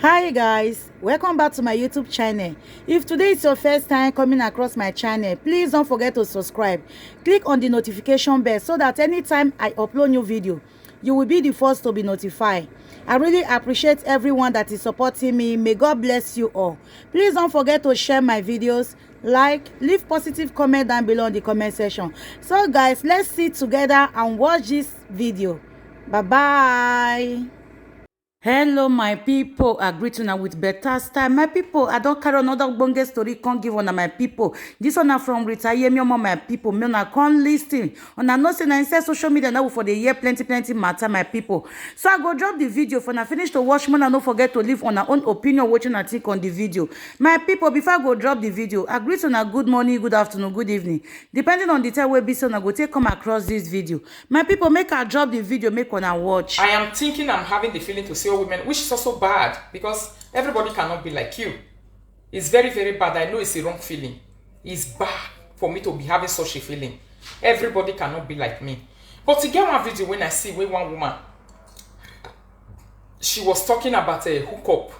Hi guys, welcome back to my YouTube channel. If today is your first time coming across my channel, please don't forget to subscribe. Click on the notification bell so that anytime I upload new video, you will be the first to be notified. I really appreciate everyone that is supporting me. May God bless you all. Please don't forget to share my videos, like, leave positive comment down below in the comment section. So guys, let's sit together and watch this video. Bye bye. Hello my people, I greet una with better style. My people, I don't carry another bonge story, can't give on my people. This one from RITA Ayemiomo, my people. Me una can't listen. Una know say na inside social media now for the year plenty matter, my people. So I go drop the video for na finish to watch. Una no forget to leave on our own opinion what you think on the video. My people, before I go drop the video, I greet una good morning, good afternoon, good evening. Depending on the time where be so I go take come across this video. My people, make I drop the video, make una watch. I am thinking I'm having the feeling to see women, which is also bad because everybody cannot be like you. It's very bad. I know it's a wrong feeling. It's bad for me to be having such a feeling. Everybody cannot be like me. But to get one video when I see where one woman, she was talking about a hookup.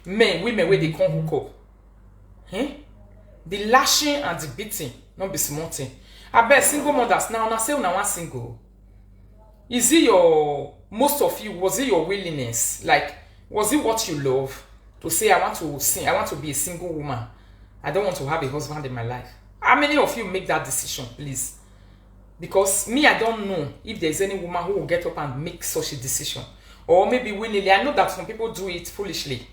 Women where they come hook up. The lashing and the beating, not be small thing. I bet single mothers now, say una one single. Is it your, most of you, was it your willingness? Like, was it what you love? To say, I want to sing, I want to be a single woman. I don't want to have a husband in my life. How many of you make that decision, please? Because me, I don't know if there's any woman who will get up and make such a decision. Or maybe willingly. I know that some people do it foolishly.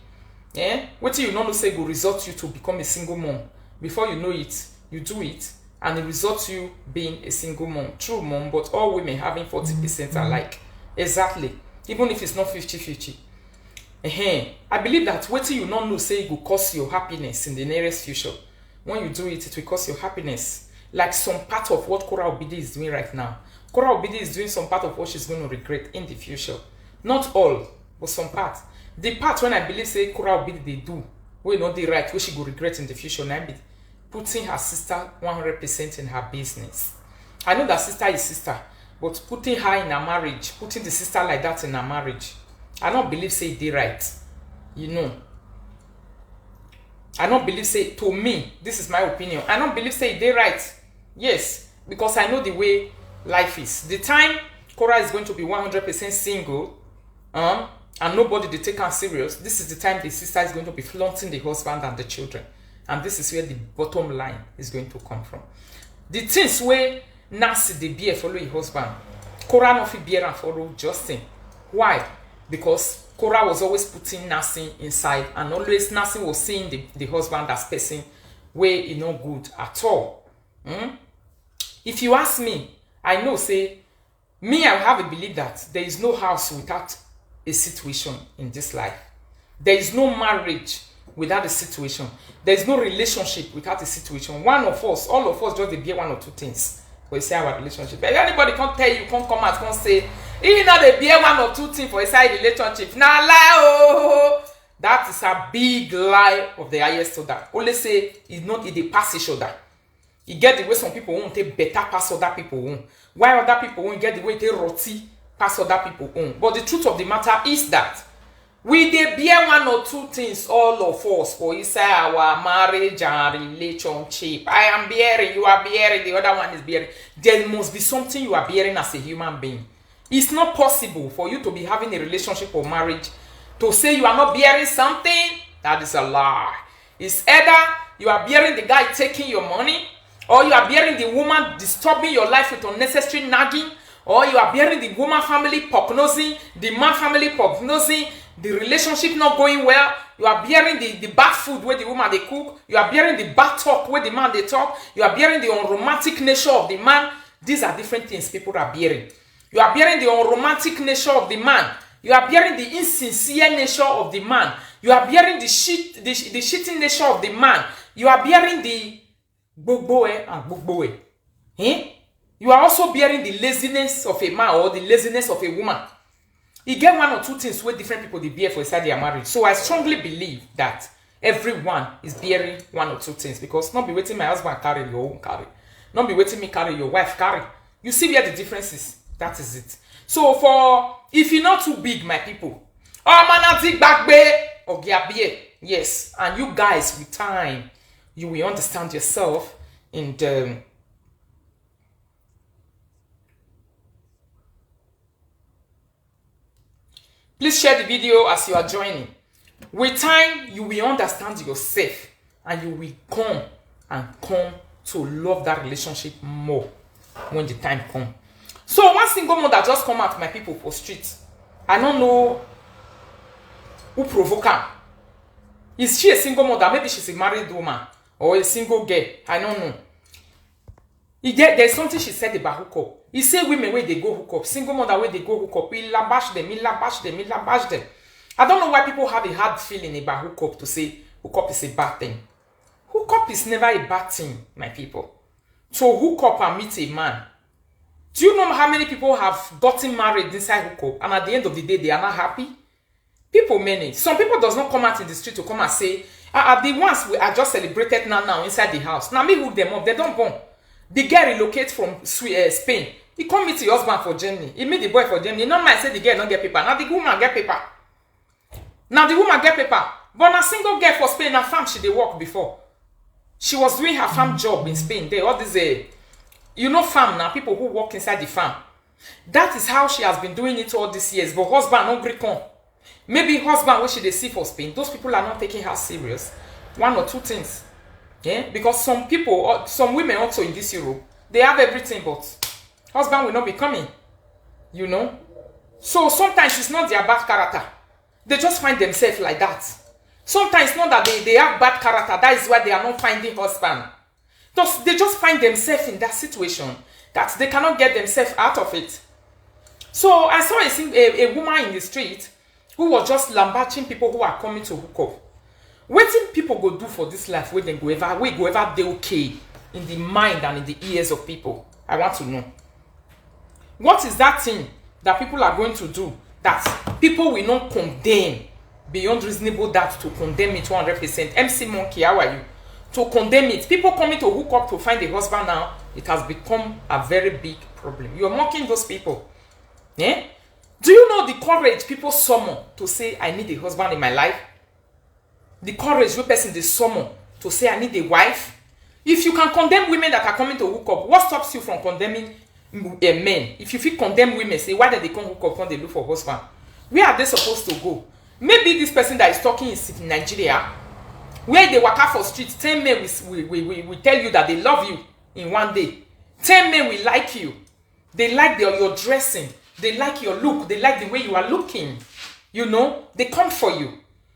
What you know say will result you to become a single mom. Before you know it, you do it. And it results you being a single mom, true mom, but all women having 40% alike. Exactly. Even if it's not 50-50. I believe that what you not know say it will cause your happiness in the nearest future. When you do it, it will cause your happiness. Like some part of what korra obidi is doing right now. Korra obidi is doing some part of what she's going to regret in the future. Not all, but some part. The part when I believe say korra obidi they do, we not the right, what she will regret in the future. Now be putting her sister 100% in her business. I know that sister is sister, but putting her in a marriage, putting the sister like that in a marriage, I don't believe say they right. You know. I don't believe say, to me, this is my opinion, I don't believe say they right. Yes, because I know the way life is. The time korra is going to be 100% single, and nobody they take her serious, this is the time the sister is going to be flaunting the husband and the children. And this is where the bottom line is going to come from. The things where Nancy the bear follow your husband, korra no fit bear and follow Justin. Why? Because korra was always putting Nancy inside, and always Nancy was seeing the husband as person where he no good at all. If you ask me, I know say me, I have a belief that there is no house without a situation in this life. There is no marriage without a situation. There is no relationship without a situation. One of us, all of us, just bear one or two things. For say our relationship. If anybody can't tell you, can't come out, can't say, you know they bear one or two things for a side relationship. Now lie, oh, that is a big lie of the highest order. Only say it's not in the pass each other. You get the way some people won't take better pass other people won't. Why other people won't get the way they roti pass other people won't. But the truth of the matter is that we dey bear one or two things, all of us, for inside our marriage and relationship. I am bearing, you are bearing, the other one is bearing. There must be something you are bearing as a human being. It's not possible for you to be having a relationship or marriage to say you are not bearing something. That is a lie. It's either you are bearing the guy taking your money, or you are bearing the woman disturbing your life with unnecessary nagging, or you are bearing the woman family prognosing, the man family prognosing, the relationship not going well. You are bearing the bad food where the woman they cook. You are bearing the bad talk where the man they talk. You are bearing the unromantic nature of the man. These are different things people are bearing. You are bearing the unromantic nature of the man. You are bearing the insincere nature of the man. You are bearing the cheating nature of the man. You are bearing the gbogboe and gbogboe. You are also bearing the laziness of a man or the laziness of a woman. You get one or two things where different people they bear for inside their marriage. So I strongly believe that everyone is bearing one or two things, because not be waiting my husband carry your own carry, not be waiting me carry your wife carry. You see where the difference is. That is it. So for if you're not too big, my people, oh man, I think back ogiabie. Yes, and you guys, with time, you will understand yourself. And please share the video as you are joining. With time, you will understand yourself, and you will come to love that relationship more when the time comes. So one single mother just come out, my people, for street. I don't know who provoke her. Is she a single mother? Maybe she's a married woman or a single girl. I don't know. There's something she said about hookup. He say women where they go hook up, single mother where they go hook up, he labash them. I don't know why people have a hard feeling about hookup to say hookup is a bad thing. Hookup is never a bad thing, my people. So hook up and meet a man. Do you know how many people have gotten married inside hookup and at the end of the day they are not happy? People many. Some people does not come out in the street to come and say, the ones we are just celebrated now inside the house. Now me hook them up, they don't born. The girl relocate from Spain. He come meet the husband for Germany. He meet the boy for Germany. No man say the girl don't get paper. Now the woman get paper. But a single girl for Spain, a farm she dey work before. She was doing her farm job in Spain. They all these farm now, people who work inside the farm. That is how she has been doing it all these years. But husband no gree come. Maybe husband what she dey see for Spain. Those people are not taking her serious. One or two things. Yeah? Because some people, some women also in this Europe, they have everything, but husband will not be coming. You know? So sometimes it's not their bad character. They just find themselves like that. Sometimes not that they have bad character. That is why they are not finding husband. They just find themselves in that situation that they cannot get themselves out of it. So I saw a woman in the street who was just lambaching people who are coming to hook up. What do people go do for this life where they go ever they okay in the mind and in the ears of people? I want to know. What is that thing that people are going to do that people will not condemn beyond reasonable doubt to condemn it 100%? MC Monkey, how are you? To condemn it. People coming to hook up to find a husband now, it has become a very big problem. You're mocking those people. Yeah? Do you know the courage people summon to say, I need a husband in my life? The courage your person they summon to say, I need a wife? If you can condemn women that are coming to hook up, what stops you from condemning men? If you feel condemn women, say, why did they come hook up when they look for husband? Where are they supposed to go? Maybe this person that is talking is in Nigeria, where they walk out for street, 10 men will tell you that they love you in one day. 10 men will like you. They like your dressing. They like your look. They like the way you are looking. You know, they come for you.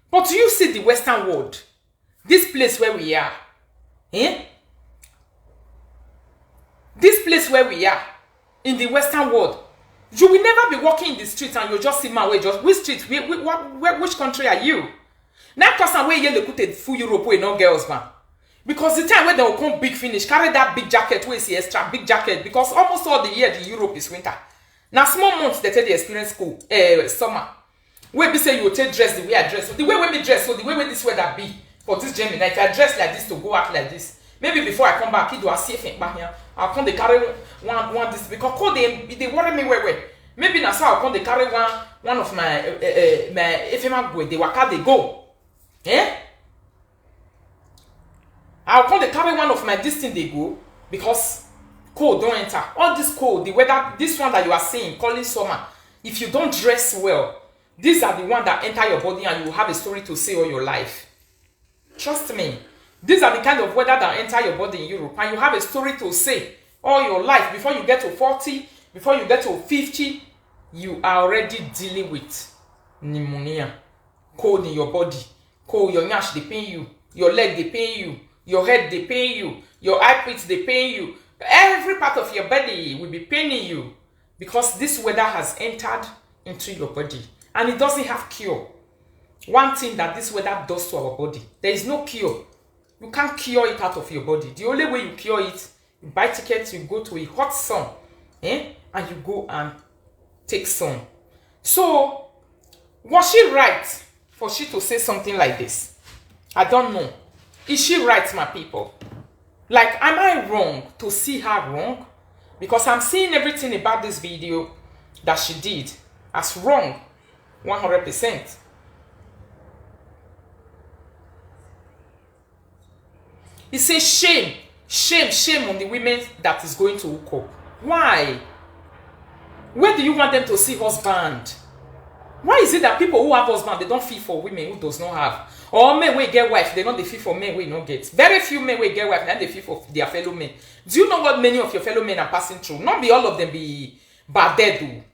But do you see the Western world? This place where we are. Eh? This place where we are. In the Western world. You will never be walking in the street and you just see man where just which street? Which country are you? Now person where you look at full Europe where no girls man. Because the time when they will come big finish, carry that big jacket where see extra big jacket because almost all the year the Europe is winter. Now small months they take the experience school summer. Where be say you will take dress the way I dress. So the way we me dress, so the way this weather be for this Gemini. If I dress like this to go out like this, maybe before I come back, I see if back here. I'll come they carry one this because call they worry me where. Maybe now so I'll come they carry one of my ephemeral go. They work out they go. Eh? I'll come they carry one of my this thing they go because cold don't enter. All this cold, the weather, this one that you are seeing, calling summer. If you don't dress well, these are the ones that enter your body and you will have a story to say all your life. Trust me. These are the kind of weather that enter your body in Europe and you have a story to say all your life. Before you get to 40, before you get to 50, you are already dealing with pneumonia. Cold in your body. Cold, your nyash, they pain you. Your leg, they pain you. Your head, they pain you. Your armpits, they pain you. Every part of your body will be paining you because this weather has entered into your body. And it doesn't have cure. One thing that this weather does to our body, there is no cure. You can't cure it out of your body. The only way you cure it, you buy tickets, you go to a hot sun, and you go and take sun. So, was she right for she to say something like this? I don't know. Is she right, my people? Like, am I wrong to see her wrong? Because I'm seeing everything about this video that she did as wrong. 100%. He says shame, shame, shame on the women that is going to hook up. Why? Where do you want them to see husband? Why is it that people who have husband, they don't feel for women who does not have? Or men will get wife, they don't they feel for men will not get. Very few men will get wife, and they feel for their fellow men. Do you know what many of your fellow men are passing through? Not be all of them be bad dead.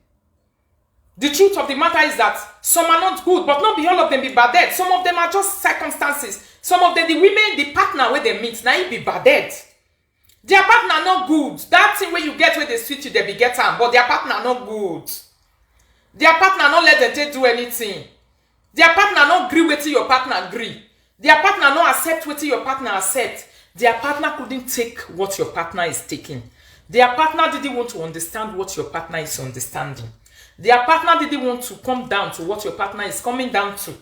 The truth of the matter is that some are not good, but not be all of them be bad dead. Some of them are just circumstances. Some of them, the women, the partner where they meet, now it be bad dead. Their partner not good. That thing where you get where they sweet you, they be get am, but their partner not good. Their partner not let them do anything. Their partner not agree with your partner agree. Their partner not accept what your partner accept. Their partner couldn't take what your partner is taking. Their partner didn't want to understand what your partner is understanding. Their partner didn't want to come down to what your partner is coming down to.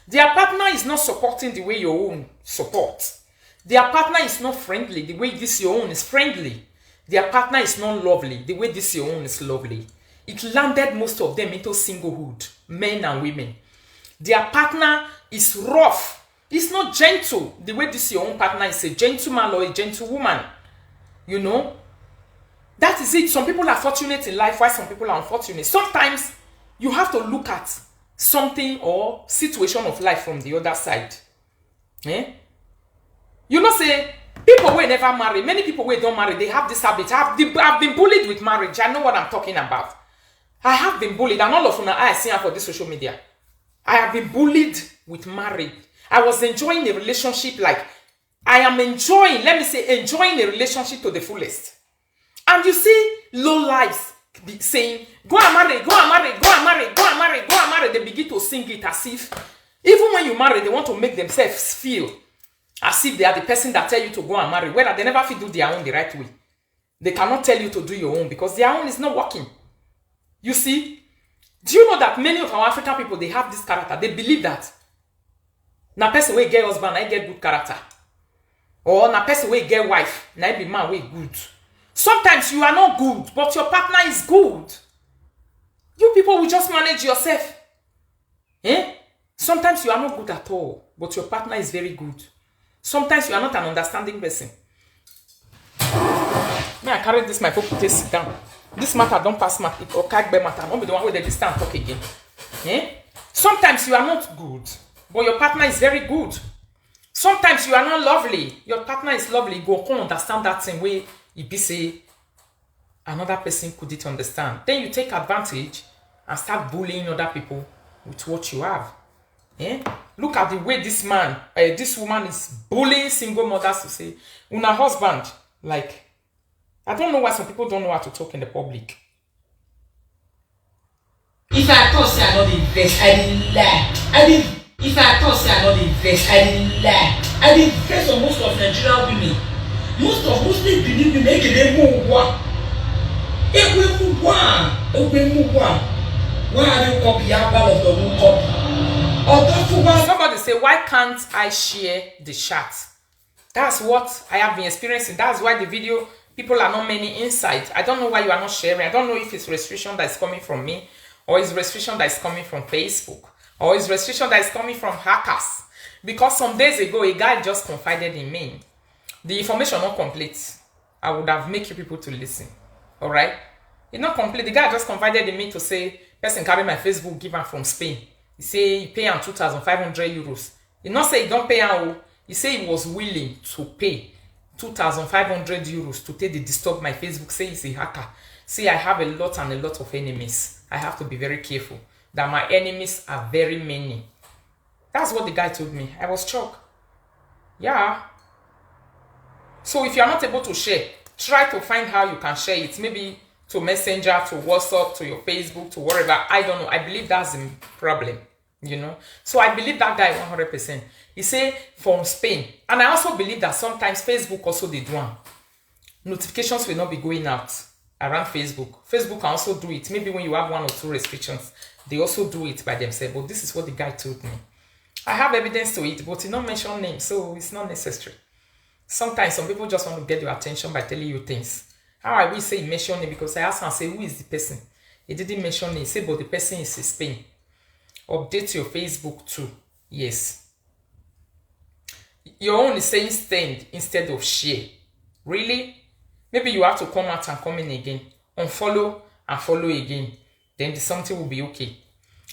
Their partner is not supporting the way your own supports. Their partner is not friendly the way this your own is friendly. Their partner is not lovely the way this your own is lovely. It landed most of them into singlehood, men and women. Their partner is rough. It's not gentle the way this your own partner is a gentleman or a gentlewoman. You know? That is it. Some people are fortunate in life while some people are unfortunate. Sometimes you have to look at something or situation of life from the other side. Eh? You know, say, people who never marry, many people who don't marry, they have this habit. I've been bullied with marriage. I know what I'm talking about. I have been bullied, and all of you I see for this social media. I have been bullied with marriage. I was enjoying a relationship like I am enjoying, let me say, enjoying a relationship to the fullest. And you see low lives saying, go and marry, go and marry, go and marry, go and marry, go and marry. They begin to sing it as if, even when you marry, they want to make themselves feel as if they are the person that tell you to go and marry, whether they never fit do their own the right way. They cannot tell you to do your own because their own is not working. You see, do you know that many of our African people, they have this character? They believe that na person wey get husband, I get good character. Or na person wey get wife, na be man wey good. Sometimes you are not good, but your partner is good. You people will just manage yourself. Eh? Sometimes you are not good at all, but your partner is very good. Sometimes you are not an understanding person. May I carry this my people to sit down. This matter don't pass matter or kagbe matter. Don't be the one where they stand talk again. Eh? Sometimes you are not good, but your partner is very good. Sometimes you are not lovely. Your partner is lovely. Go on understand that thing where you be say another person couldn't understand. Then you take advantage and start bullying other people with what you have. Eh? Look at the way this man, this woman is bullying single mothers to say, una husband, like, I don't know why some people don't know how to talk in the public. If I thought say I not invest, I didn't lie. If I thought say I not invest, I didn't lie. I didn't invest on most of Nigerian women. Most of Muslim believe women they move one. If we move one, why are you copy out of the room copy? Somebody say, why can't I share the chat? That's what I have been experiencing. That's why the video, people are not many insights. I don't know why you are not sharing. I don't know if it's restriction that is coming from me, or it's restriction that is coming from Facebook, or it's restriction that is coming from hackers. Because some days ago, a guy just confided in me. The information not complete. I would have make you people to listen. Alright? It's not complete. The guy just confided in me to say, person carry my Facebook given from Spain. He say he pay him 2,500 euros. He not say he don't pay him. He say he was willing to pay 2,500 euros to take the disturb my Facebook. Say he's a hacker. See, I have a lot and a lot of enemies. I have to be very careful. That my enemies are very many. That's what the guy told me. I was shocked. Yeah. So if you are not able to share, try to find how you can share it. Maybe to Messenger, to WhatsApp, to your Facebook, to wherever. I don't know. I believe that's the problem. You know. So I believe that guy 100%. He say from Spain. And I also believe that sometimes Facebook also did one. Notifications will not be going out around Facebook. Facebook can also do it. Maybe when you have 1 or 2 restrictions, they also do it by themselves. But this is what the guy told me. I have evidence to it, but he not mention names, so it's not necessary. Sometimes some people just want to get your attention by telling you things. How I will say he mentioned name because I asked him, say, who is the person? He didn't mention name. He said, but the person is in Spain. Update your Facebook too. Yes. Your own is saying stand instead of share. Really? Maybe you have to come out and come in again. Unfollow and follow again. Then something will be okay.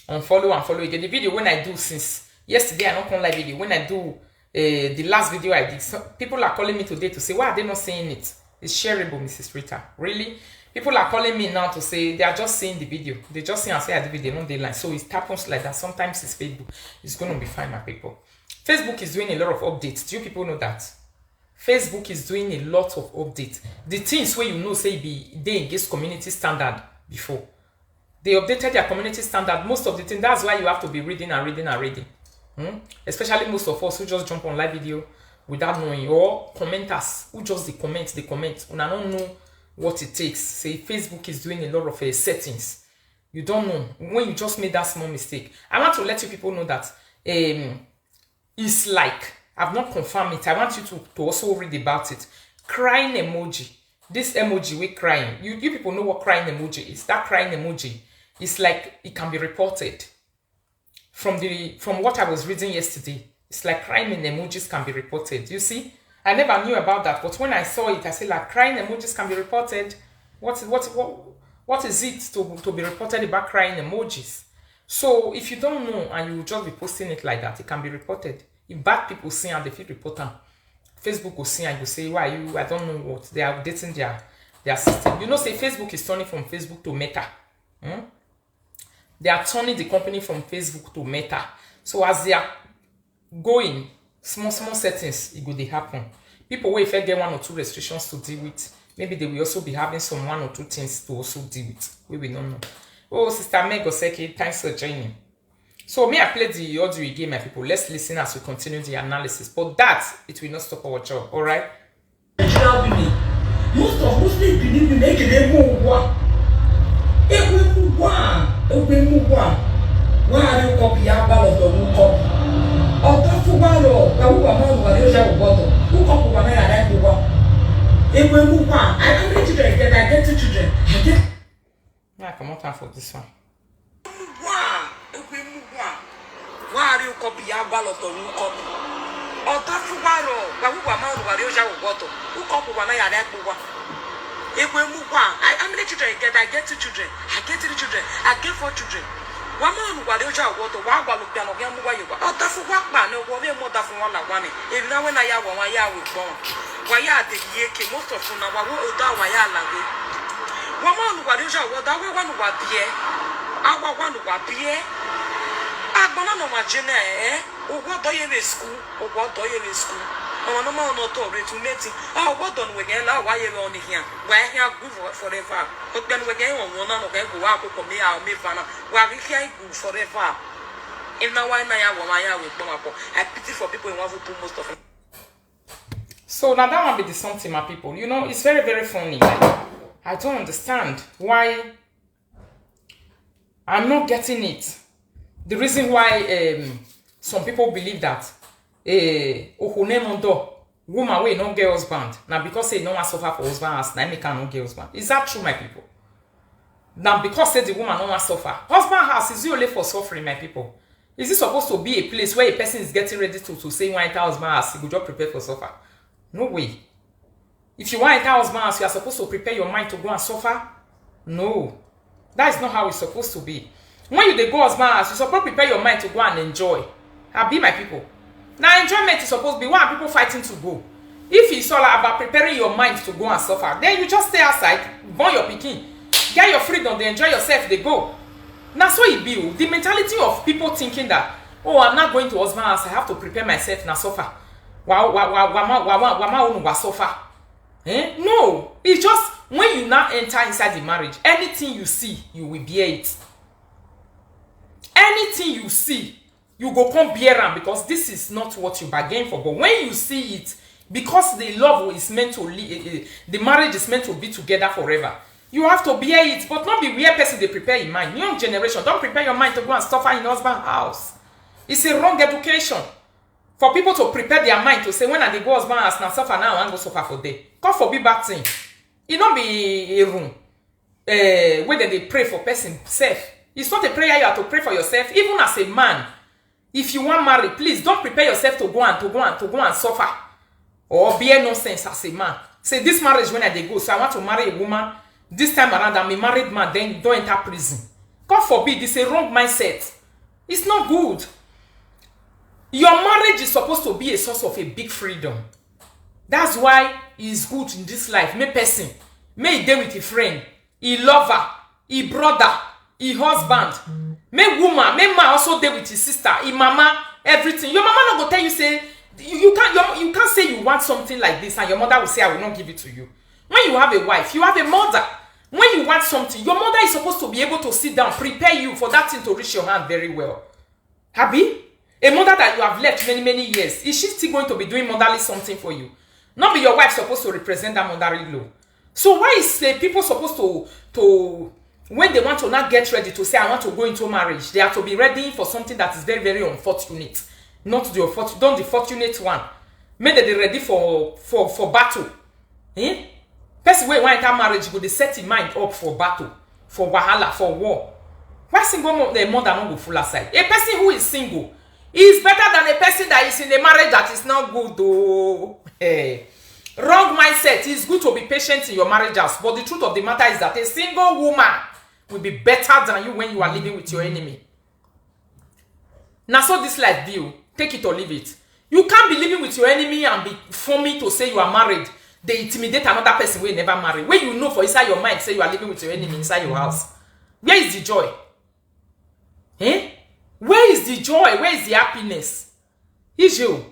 Unfollow and follow again. The video when I do since yesterday, I don't come live video. When I do the last video I did, people are calling me today to say, why are they not saying it? It's shareable, Mrs. Rita. Really? People are calling me now to say they are just seeing the video. They just see and say I did video, not they line. So it happens like that. Sometimes it's Facebook. It's going to be fine, my people. Facebook is doing a lot of updates. Do you people know that? Facebook is doing a lot of updates. The things where you know say they against community standard before. They updated their community standard. Most of the things, that's why you have to be reading and reading and reading. Especially most of us who just jump on live video without knowing, or commenters who just they comment. And I don't know what it takes. Say Facebook is doing a lot of settings. You don't know when you just made that small mistake. I want to let you people know that it's like, I've not confirmed it. I want you to also read about it. Crying emoji. This emoji with crying. You people know what crying emoji is. That crying emoji is like it can be reported. From what I was reading yesterday, it's like crying emojis can be reported. You see? I never knew about that, but when I saw it, I said like crying emojis can be reported. What is it to be reported about crying emojis? So if you don't know and you just be posting it like that, it can be reported. If bad people see and they feel report them, Facebook will see and will say, why you? I don't know what. They are updating their system. You know, say Facebook is turning from Facebook to Meta. They are turning the company from Facebook to Meta. So as they are going, small settings, it will happen. People will get one or two restrictions to deal with. Maybe they will also be having some one or two things to also deal with. We will not know. Oh, Sister Meg Oseki, thanks for joining. So me, I played the audio again, my people. Let's listen as we continue the analysis. But that, it will not stop our job, all right? Most of Muslims believe in making them move. Why are you copy our ballot of who copy? Or the Fubalo, who are not what you shall bottle, who copy one I like to if we move on, I don't need children, then I get to children. I get. Yeah, come on, time for this one. Why are you copy our ballot of who copy? Or the Fubalo, who are not what you shall bottle, who copy one I like to walk. If we move on, I'm the children, I get two children, I get three children, I get 4 children. One man who are the child water, one ball of piano, young boy, or that's a walk man, no one more than one like one. If now when I have 1 year with born, why are the yake most of them are down my yard. One man who are the child water, one who are beer, our one who are beer. I don't know my gene, or what do you in school, or what do you in school? Oh, no more not to meet it. Oh, what done we get now? Why you on here? Why here good forever? But then we get on one of them go out for me, I'll make fun of why we can't go forever. And now I know with Bonapo. I pity for people who want to do most of it. So now that one be the something, my people. You know, it's very, very funny. Like, I don't understand why I'm not getting it. The reason why some people believe that woman wey no get husband now because say no one suffer for husband as na make no get husband. Is that true, my people? Now because say the woman no one suffer, husband house is only for suffering, my people. Is it supposed to be a place where a person is getting ready to say one enter husband house, you go just prepare for suffer? No way. If you want enter husband house, you are supposed to prepare your mind to go and suffer. No, that is not how it's supposed to be. When you dey go husband house, you supposed to prepare your mind to go and enjoy. Be my people. Now enjoyment is supposed to be why people fighting to go. If it's all about preparing your mind to go and suffer, then you just stay outside, born your pikin, get your freedom, they enjoy yourself, they go. Now so it be the mentality of people thinking that, oh, I'm not going to husband house, I have to prepare myself now suffer. Suffer. No, it's just when you now enter inside the marriage, anything you see, you will bear it. Anything you see, you go come bear them because this is not what you bargain for. But when you see it, because the love is meant to the marriage is meant to be together forever, you have to bear it. But not be weird person they prepare in mind. Young generation, don't prepare your mind to go and suffer in husband's house. It's a wrong education for people to prepare their mind to say when they go husband's house now suffer now and go suffer for them. God forbid bad thing. It not be a room where they pray for person self. It's not a prayer you have to pray for yourself, even as a man. If you want marry, please don't prepare yourself to go and suffer or bear nonsense as a man. Say this marriage when I dey go, so I want to marry a woman. This time around, I'm a married man, then don't enter prison. God forbid, it's a wrong mindset. It's not good. Your marriage is supposed to be a source of a big freedom. That's why it's good in this life. May person, may he dey with a friend, he lover, he brother, he husband. May woman, may man also dey with his sister, he mama, everything. Your mama not go tell you say you can't say you want something like this and your mother will say I will not give it to you. When you have a wife, you have a mother. When you want something, your mother is supposed to be able to sit down, prepare you for that thing to reach your hand very well. Happy? A mother that you have left many years, is she still going to be doing motherly something for you? Not be your wife supposed to represent that motherly law. So why is people supposed to when they want to not get ready to say I want to go into marriage, they have to be ready for something that is very unfortunate. Not the fortunate one. May they be ready for battle. Eh? Person wey wan enter marriage go dey set him mind up for battle, for wahala, for war. Why single mother not go full aside? A person who is single is better than a person that is in a marriage that is not good though. Hey. Wrong mindset. It's good to be patient in your marriage house, but the truth of the matter is that a single woman will be better than you when you are living with your enemy. Now so this life deal, take it or leave it. You can't be living with your enemy and be forming to say you are married. They intimidate another person who never married. When you know for inside your mind say you are living with your enemy inside your house. Where is the joy? Eh? Where is the joy? Where is the happiness? Is you.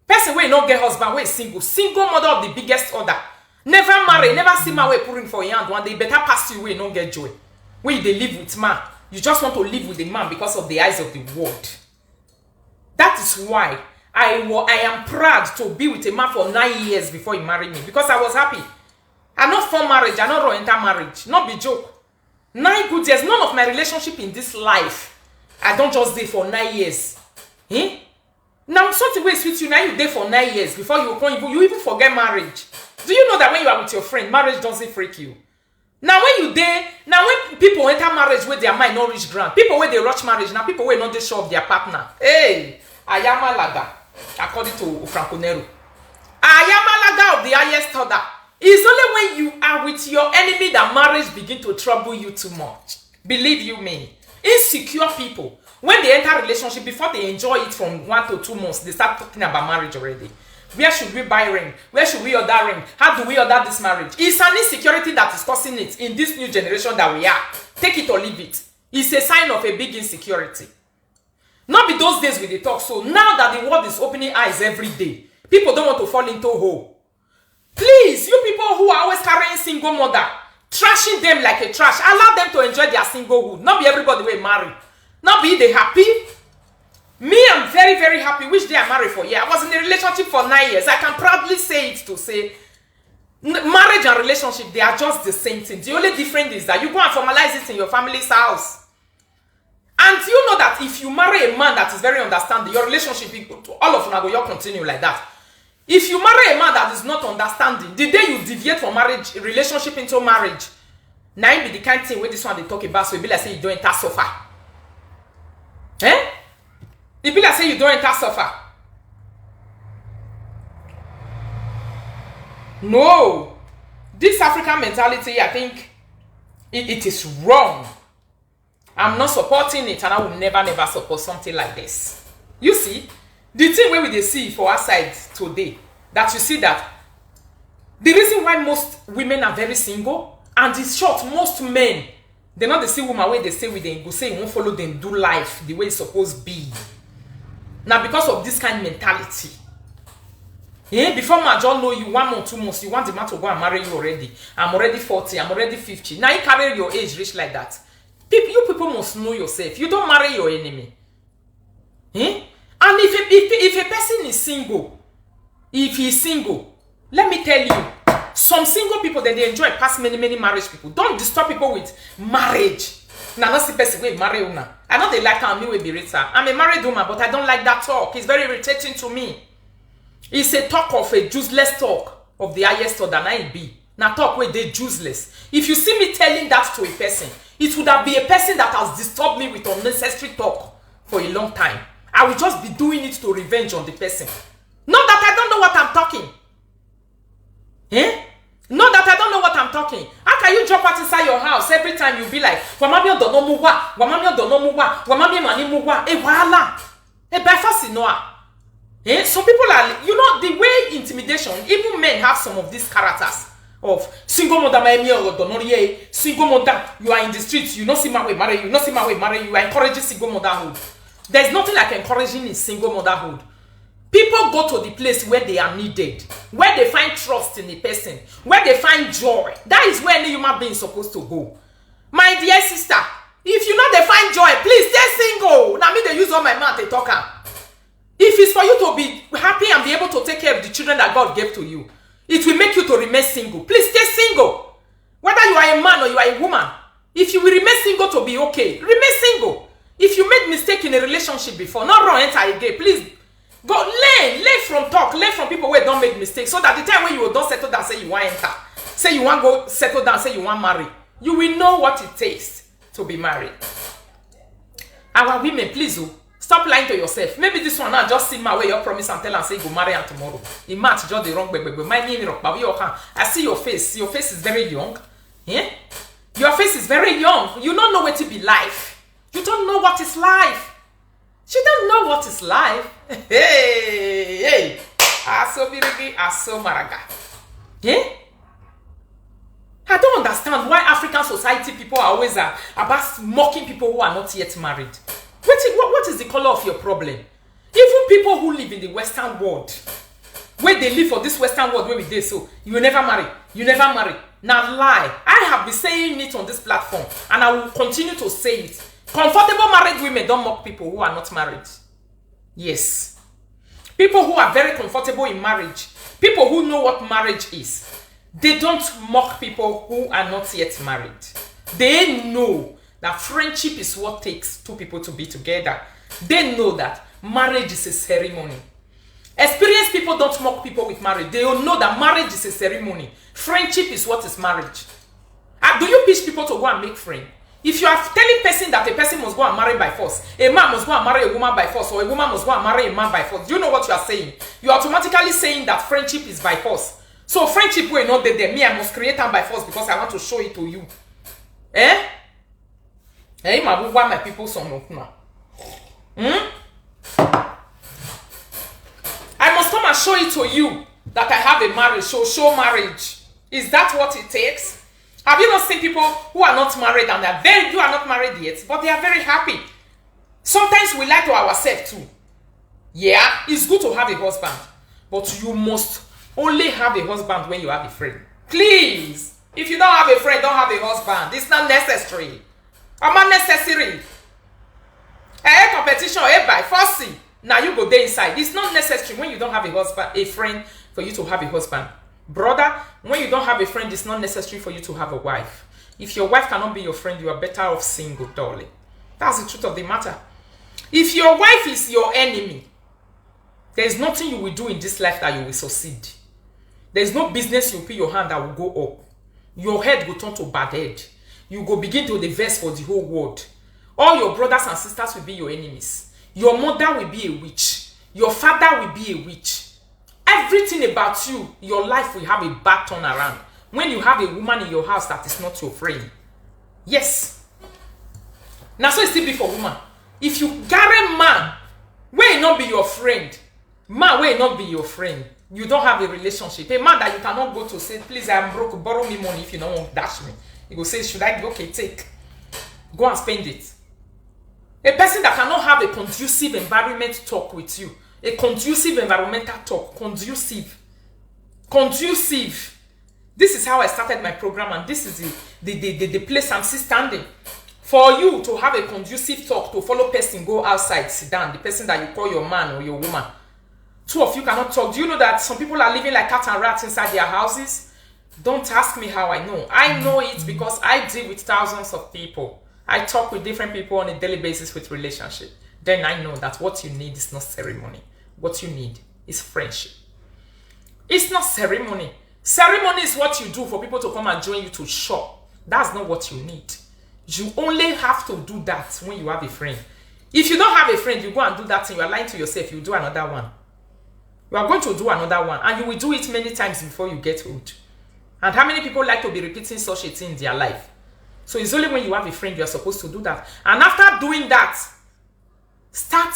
Person wey not get husband, wey is single mother of the biggest order. Never marry, never see my way pouring for your hand. One day better pass you wey not get joy. When they live with man, you just want to live with the man because of the eyes of the world. That is why I am proud to be with a man for 9 years before he married me, because I was happy. I'm not for marriage, I'm not enter marriage. Not be joke. 9 good years, none of my relationship in this life, I don't just stay for 9 years. Eh? Now something wey sweet you, now you dey for 9 years before you even forget marriage. Do you know that when you are with your friend, marriage doesn't freak you? Now when you dey, now when people enter marriage with their mind not reach ground, people where they rush marriage, now people where not they show of their partner. Hey, Ayemiomo, according to Franco Nero. Ayemiomo of the highest order. It's only when you are with your enemy that marriage begin to trouble you too much. Believe you me. Insecure people, when they enter a relationship, before they enjoy it from 1 to 2 months, they start talking about marriage already. Where should we buy ring? Where should we order ring? How do we order this marriage? It's an insecurity that is causing it in this new generation that we are. Take it or leave it. It's a sign of a big insecurity. Not be those days with the talk. So now that the world is opening eyes every day, people don't want to fall into a hole. Please, you people who are always carrying single mother, trashing them like a trash, allow them to enjoy their singlehood. Not be everybody will marry. Not be they happy. Me, I'm very happy. Which day I married for? Yeah, I was in a relationship for 9 years. I can proudly say it to say, marriage and relationship, they are just the same thing. The only difference is that you go and formalize it in your family's house. And you know that if you marry a man that is very understanding, your relationship, all of them will continue like that. If you marry a man that is not understanding, the day you deviate from marriage, relationship into marriage, now it be the kind of thing where this one they talk about, so it be like say you don't enter suffer. Eh? It be like say you don't enter suffer. No. This African mentality, I think, it is wrong. I'm not supporting it, and I will never support something like this. You see, the thing where we they see for our side today, that you see that the reason why most women are very single, and it's short, most men, they're not the same woman where they stay with them, go say you won't follow them, do life the way it's supposed to be. Now, because of this kind of mentality, before my John know you 1 month, 2 months, you want the man to go and marry you already. I'm already 40, I'm already 50. Now you carry your age rich like that. You people must know yourself. You don't marry your enemy. And if a person is single, if he's single, let me tell you, some single people that they enjoy past many marriage people. Don't disturb people with marriage. Now, not the person will marry una. I know they like how me will be RITA. I'm a married woman, but I don't like that talk. It's very irritating to me. It's a talk of a useless talk of the highest order than I be. Now talk where they useless. If you see me telling that to a person, it would have been a person that has disturbed me with unnecessary talk for a long time. I will just be doing it to revenge on the person. Not that I don't know what I'm talking. Not that I don't know what I'm talking. How can you jump out inside your house every time you be like, Wamami don't know muwa, Wamami don't know muwa, Wamami mani muwa, wala. By first some people are, the way intimidation, even men have some of these characters of single mother, single mother, you are in the streets, you not see my way marry, you not see my way marry, you are encouraging single motherhood. There's nothing like encouraging in single motherhood. People go to the place where they are needed, where they find trust in the person, where they find joy. That is where any human being is supposed to go. My dear sister, if you know they find joy, please stay single. Now me they use all my mouth to talk. If it's for you to be happy and be able to take care of the children that God gave to you, it will make you to remain single. Please stay single. Whether you are a man or you are a woman, if you will remain single to be okay, remain single. If you made mistake in a relationship before, not wrong, enter again. Please go learn from talk, learn from people where don't make mistakes, so that the time when you don't settle down, say you want enter, say you want go settle down, say you want marry, you will know what it takes to be married. Our women, please stop lying to yourself. Maybe this one now just see my way your promise and tell and say go marry her tomorrow. It might just the wrong baby. My name I see your face. Your face is very young. Yeah? Your face is very young. You don't know what to be life. You don't know what is life. You don't know what is life. Hey. Aso birigi, aso maraga. Yeah? I don't understand why African society people are always about mocking people who are not yet married. What is the color of your problem? Even people who live in the Western world, where they live for this Western world where we did so, you will never marry. You never marry. Now lie. I have been saying it on this platform, and I will continue to say it. Comfortable married women don't mock people who are not married. Yes. People who are very comfortable in marriage, people who know what marriage is, they don't mock people who are not yet married. They know that friendship is what takes two people to be together. They know that marriage is a ceremony. Experienced people don't mock people with marriage. They all know that marriage is a ceremony. Friendship is what is marriage. Do you teach people to go and make friends? If you are telling person that a person must go and marry by force, a man must go and marry a woman by force, or a woman must go and marry a man by force, do you know what you are saying? You are automatically saying that friendship is by force. So friendship will not be there. Me, I must create them by force because I want to show it to you. My people I must come and show it to you that I have a marriage. So show marriage. Is that what it takes? Have you not seen people who are not married and you are not married yet, but they are very happy? Sometimes we lie to ourselves too. Yeah, it's good to have a husband, but you must only have a husband when you have a friend. Please, if you don't have a friend, don't have a husband. It's not necessary. I'm not necessary. Competition, by force. Now you go there inside. It's not necessary when you don't have a husband, a friend, for you to have a husband. Brother, when you don't have a friend, it's not necessary for you to have a wife. If your wife cannot be your friend, you are better off single, darling. That's the truth of the matter. If your wife is your enemy, there is nothing you will do in this life that you will succeed. There is no business you put your hand that will go up. Your head will turn to bad head. You go begin to diverse for the whole world. All your brothers and sisters will be your enemies. Your mother will be a witch. Your father will be a witch. Everything about you, your life will have a bad turnaround when you have a woman in your house that is not your friend. Yes. Now so it still be for woman. If you carry man, will not be your friend. Man will not be your friend. You don't have a relationship. A man that you cannot go to say, please, I am broke, borrow me money if you don't want to dash me. You go say, should I? Okay, take. Go and spend it. A person that cannot have a conducive environment to talk with you. A conducive environmental talk. Conducive. This is how I started my program, and this is the place I'm still standing. For you to have a conducive talk, to follow person, go outside, sit down. The person that you call your man or your woman. Two of you cannot talk. Do you know that some people are living like cats and rats inside their houses? Don't ask me how I know. I know it because I deal with thousands of people. I talk with different people on a daily basis with relationship. Then I know that what you need is not ceremony. What you need is friendship. It's not ceremony. Ceremony is what you do for people to come and join you to shop. That's not what you need. You only have to do that when you have a friend. If you don't have a friend, you go and do that thing, you are lying to yourself, you do another one. You are going to do another one, and you will do it many times before you get old. And how many people like to be repeating such a thing in their life? So it's only when you have a friend you are supposed to do that. And after doing that, start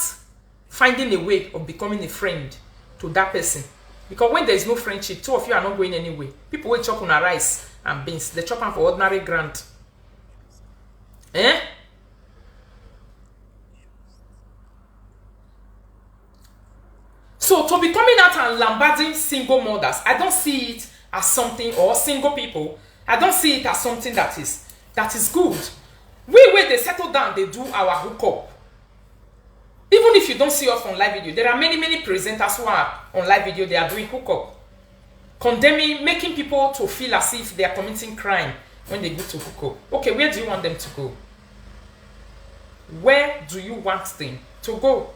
finding a way of becoming a friend to that person. Because when there is no friendship, two of you are not going anywhere. People will chop on a rice and beans. They chop them for ordinary grant. Eh? So to be coming out and lambasting single mothers, I don't see it as something, or single people, I don't see it as something that is good. When they settle down, they do our hookup. Even if you don't see us on live video, there are many presenters who are on live video, they are doing hookup. Condemning, making people to feel as if they are committing crime when they go to hookup. Okay, where do you want them to go? Where do you want them to go?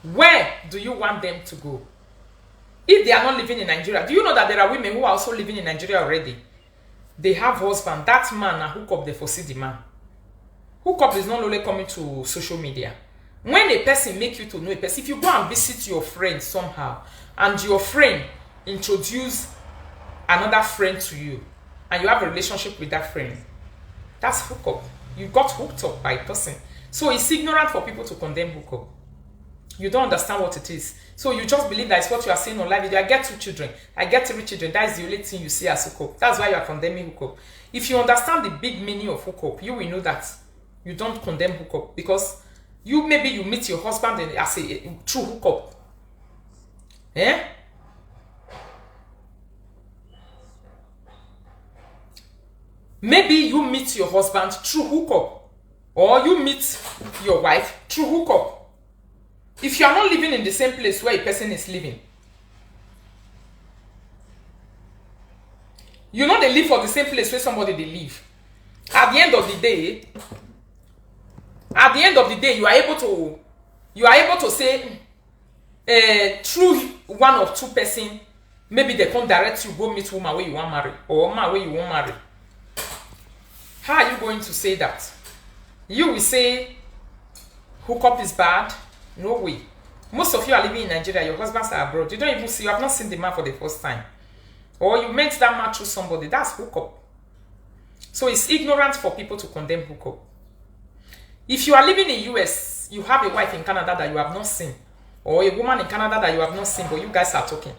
Where do you want them to go? If they are not living in Nigeria, do you know that there are women who are also living in Nigeria already? They have husband, that man, and hook up, they foresee the man. Hook up is not only coming to social media. When a person make you to know a person, if you go and visit your friend somehow, and your friend introduce another friend to you, and you have a relationship with that friend, that's hook up. You got hooked up by a person. So it's ignorant for people to condemn hook up. You don't understand what it is. So you just believe that it's what you are saying on live video. I get 2 children. I get 3 children. That is the only thing you see as hookup. That's why you are condemning hookup. If you understand the big meaning of hookup, you will know that you don't condemn hookup, because maybe you meet your husband as a true hookup. Eh? Maybe you meet your husband through hookup, or you meet your wife through hookup. If you are not living in the same place where a person is living, you know they live for the same place where somebody they live. At the end of the day, you are able to say, through one or 2 person, maybe they come direct you, go meet woman where you want marry, or man where you want marry. How are you going to say that? You will say hookup is bad? No way. Most of you are living in Nigeria, your husbands are abroad. You have not seen the man for the first time. Or you met that man through somebody. That's hookup. So it's ignorant for people to condemn hookup. If you are living in US, you have a wife in Canada that you have not seen, or a woman in Canada that you have not seen, but you guys are talking,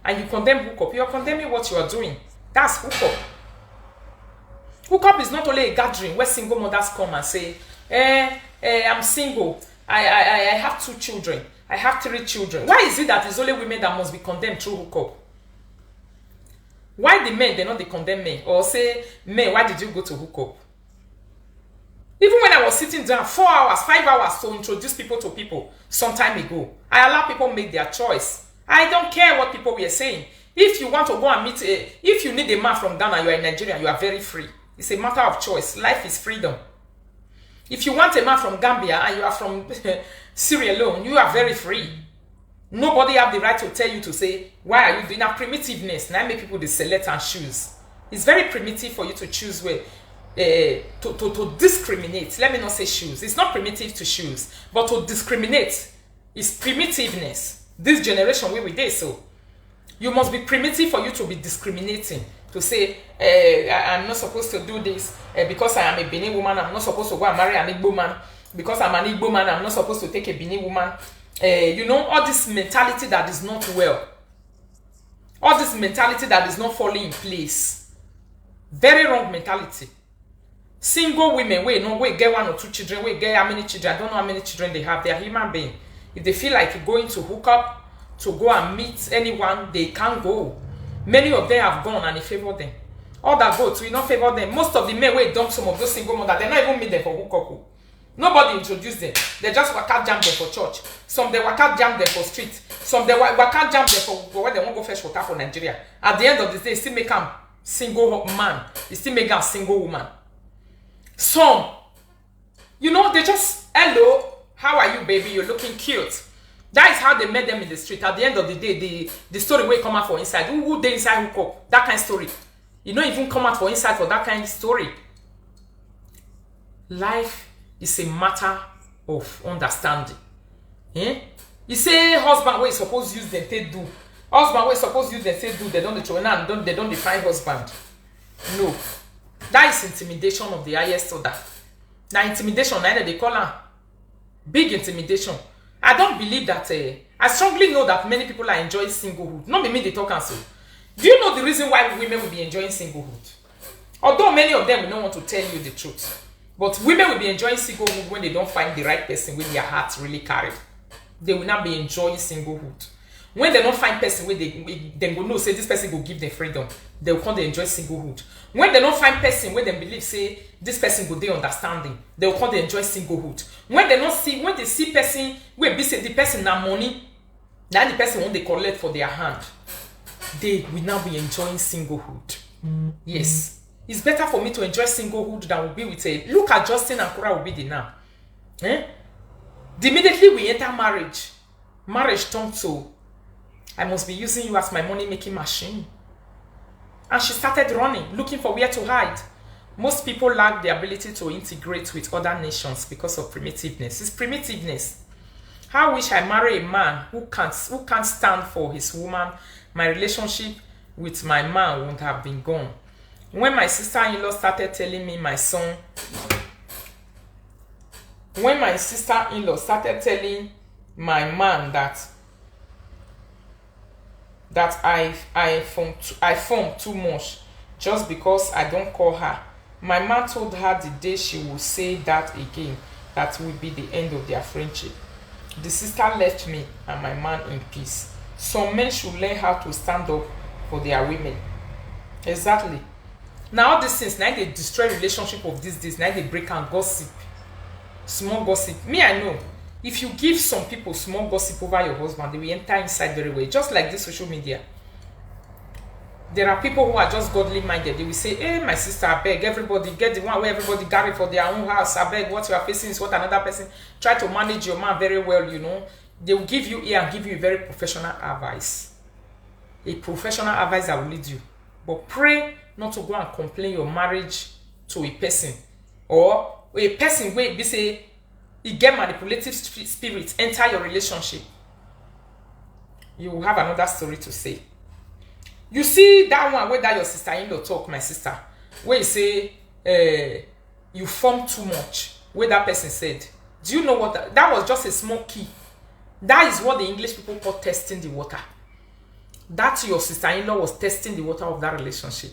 and you condemn hookup, you are condemning what you are doing. That's hookup. Hookup is not only a gathering where single mothers come and say, I'm single, I have 2 children, I have 3 children. Why is it that it's only women that must be condemned through hookup? Why the men, they not they condemn men? Or say, men, why did you go to hookup? Even when I was sitting down 4 hours, 5 hours to introduce people to people some time ago, I allow people make their choice. I don't care what people were saying. If you want to go and meet, if you need a man from Ghana, you are in Nigeria, you are very free. It's a matter of choice. Life is freedom. If you want a man from Gambia and you are from Sierra Leone, you are very free. Nobody have the right to tell you to say, why are you doing that? Primitiveness. Now make people they select and choose. It's very primitive for you to choose where, to discriminate. Let me not say choose. It's not primitive to choose, but to discriminate is primitiveness. This generation where we did so. You must be primitive for you to be discriminating. To say, I'm not supposed to do this because I am a Benin woman. I'm not supposed to go and marry an Igbo man. Because I'm an Igbo man, I'm not supposed to take a Benin woman. You know, all this mentality that is not well. All this mentality that is not falling in place. Very wrong mentality. Single women, we get 1 or 2 children, we get how many children, I don't know how many children they have. They are human beings. If they feel like going to hook up, to go and meet anyone, they can't go. Many of them have gone and they favor them. All that go to, not favor them. Most of the men will dump some of those single mothers. They not even meet them for hookup. Nobody introduced them. They just waka jam them for church. Some they waka jam them for street. Some they waka jam them for where they won't go fetch water for Nigeria. At the end of the day, still make them single man. It still make them single woman. Some, you know, they just, hello, how are you, baby? You're looking cute. That is how they met them in the street. At the end of the day, the story will come out for inside. Who they inside hook up? That kind of story. You don't even come out for inside for that kind of story. Life It's a matter of understanding. You say husband wey suppose use them take do. Husband wey suppose use them take do. They don't they don't define husband. No, that is intimidation of the highest order. Now intimidation, neither they call her big intimidation. I don't believe that. I strongly know that many people are enjoying singlehood. Not me they talk and so. Do you know the reason why women will be enjoying singlehood? Although many of them will not want to tell you the truth, but women will be enjoying singlehood when they don't find the right person with their hearts really carried. They will not be enjoying singlehood. When they don't find person where they will know say this person will give them freedom, they will come to enjoy singlehood. When they don't find person where they believe say this person will they understanding, they will come to enjoy singlehood. When they see person where be say the person na money, now the person when they collect for their hand, they will now be enjoying singlehood. Yes. It's better for me to enjoy singlehood than will be with a look at Justin and Korra Obidi now. Immediately we enter marriage turned to I must be using you as my money making machine. And she started running, looking for where to hide. Most people lack the ability to integrate with other nations because of primitiveness. It's primitiveness. How wish I marry a man who can't stand for his woman. My relationship with my man wouldn't have been gone. When my sister-in-law started telling me my son, when my sister-in-law started telling my man that I form too much just because I don't call her, my man told her the day she would say that again, that will be the end of their friendship. The sister left me and my man in peace. Some men should learn how to stand up for their women. Exactly. Now all these things, now they destroy relationship of these days, now they break and gossip. Small gossip. Me, I know. If you give some people small gossip over your husband, they will enter inside very well. Just like this social media. There are people who are just godly minded. They will say, hey, my sister, I beg, everybody, get the one where everybody carry for their own house. I beg, what you are facing is what another person. Try to manage your man very well, you know. They will give you ear and give you a very professional advice. A professional advisor will lead you. But pray not to go and complain your marriage to a person. Or a person where they say, you get manipulative spirits, enter your relationship. You will have another story to say. You see that one where that your sister-in-law talk, my sister, where you say you form too much, where that person said. Do you know what that was? Just a small key. That is what the English people call testing the water. That your sister-in-law was testing the water of that relationship.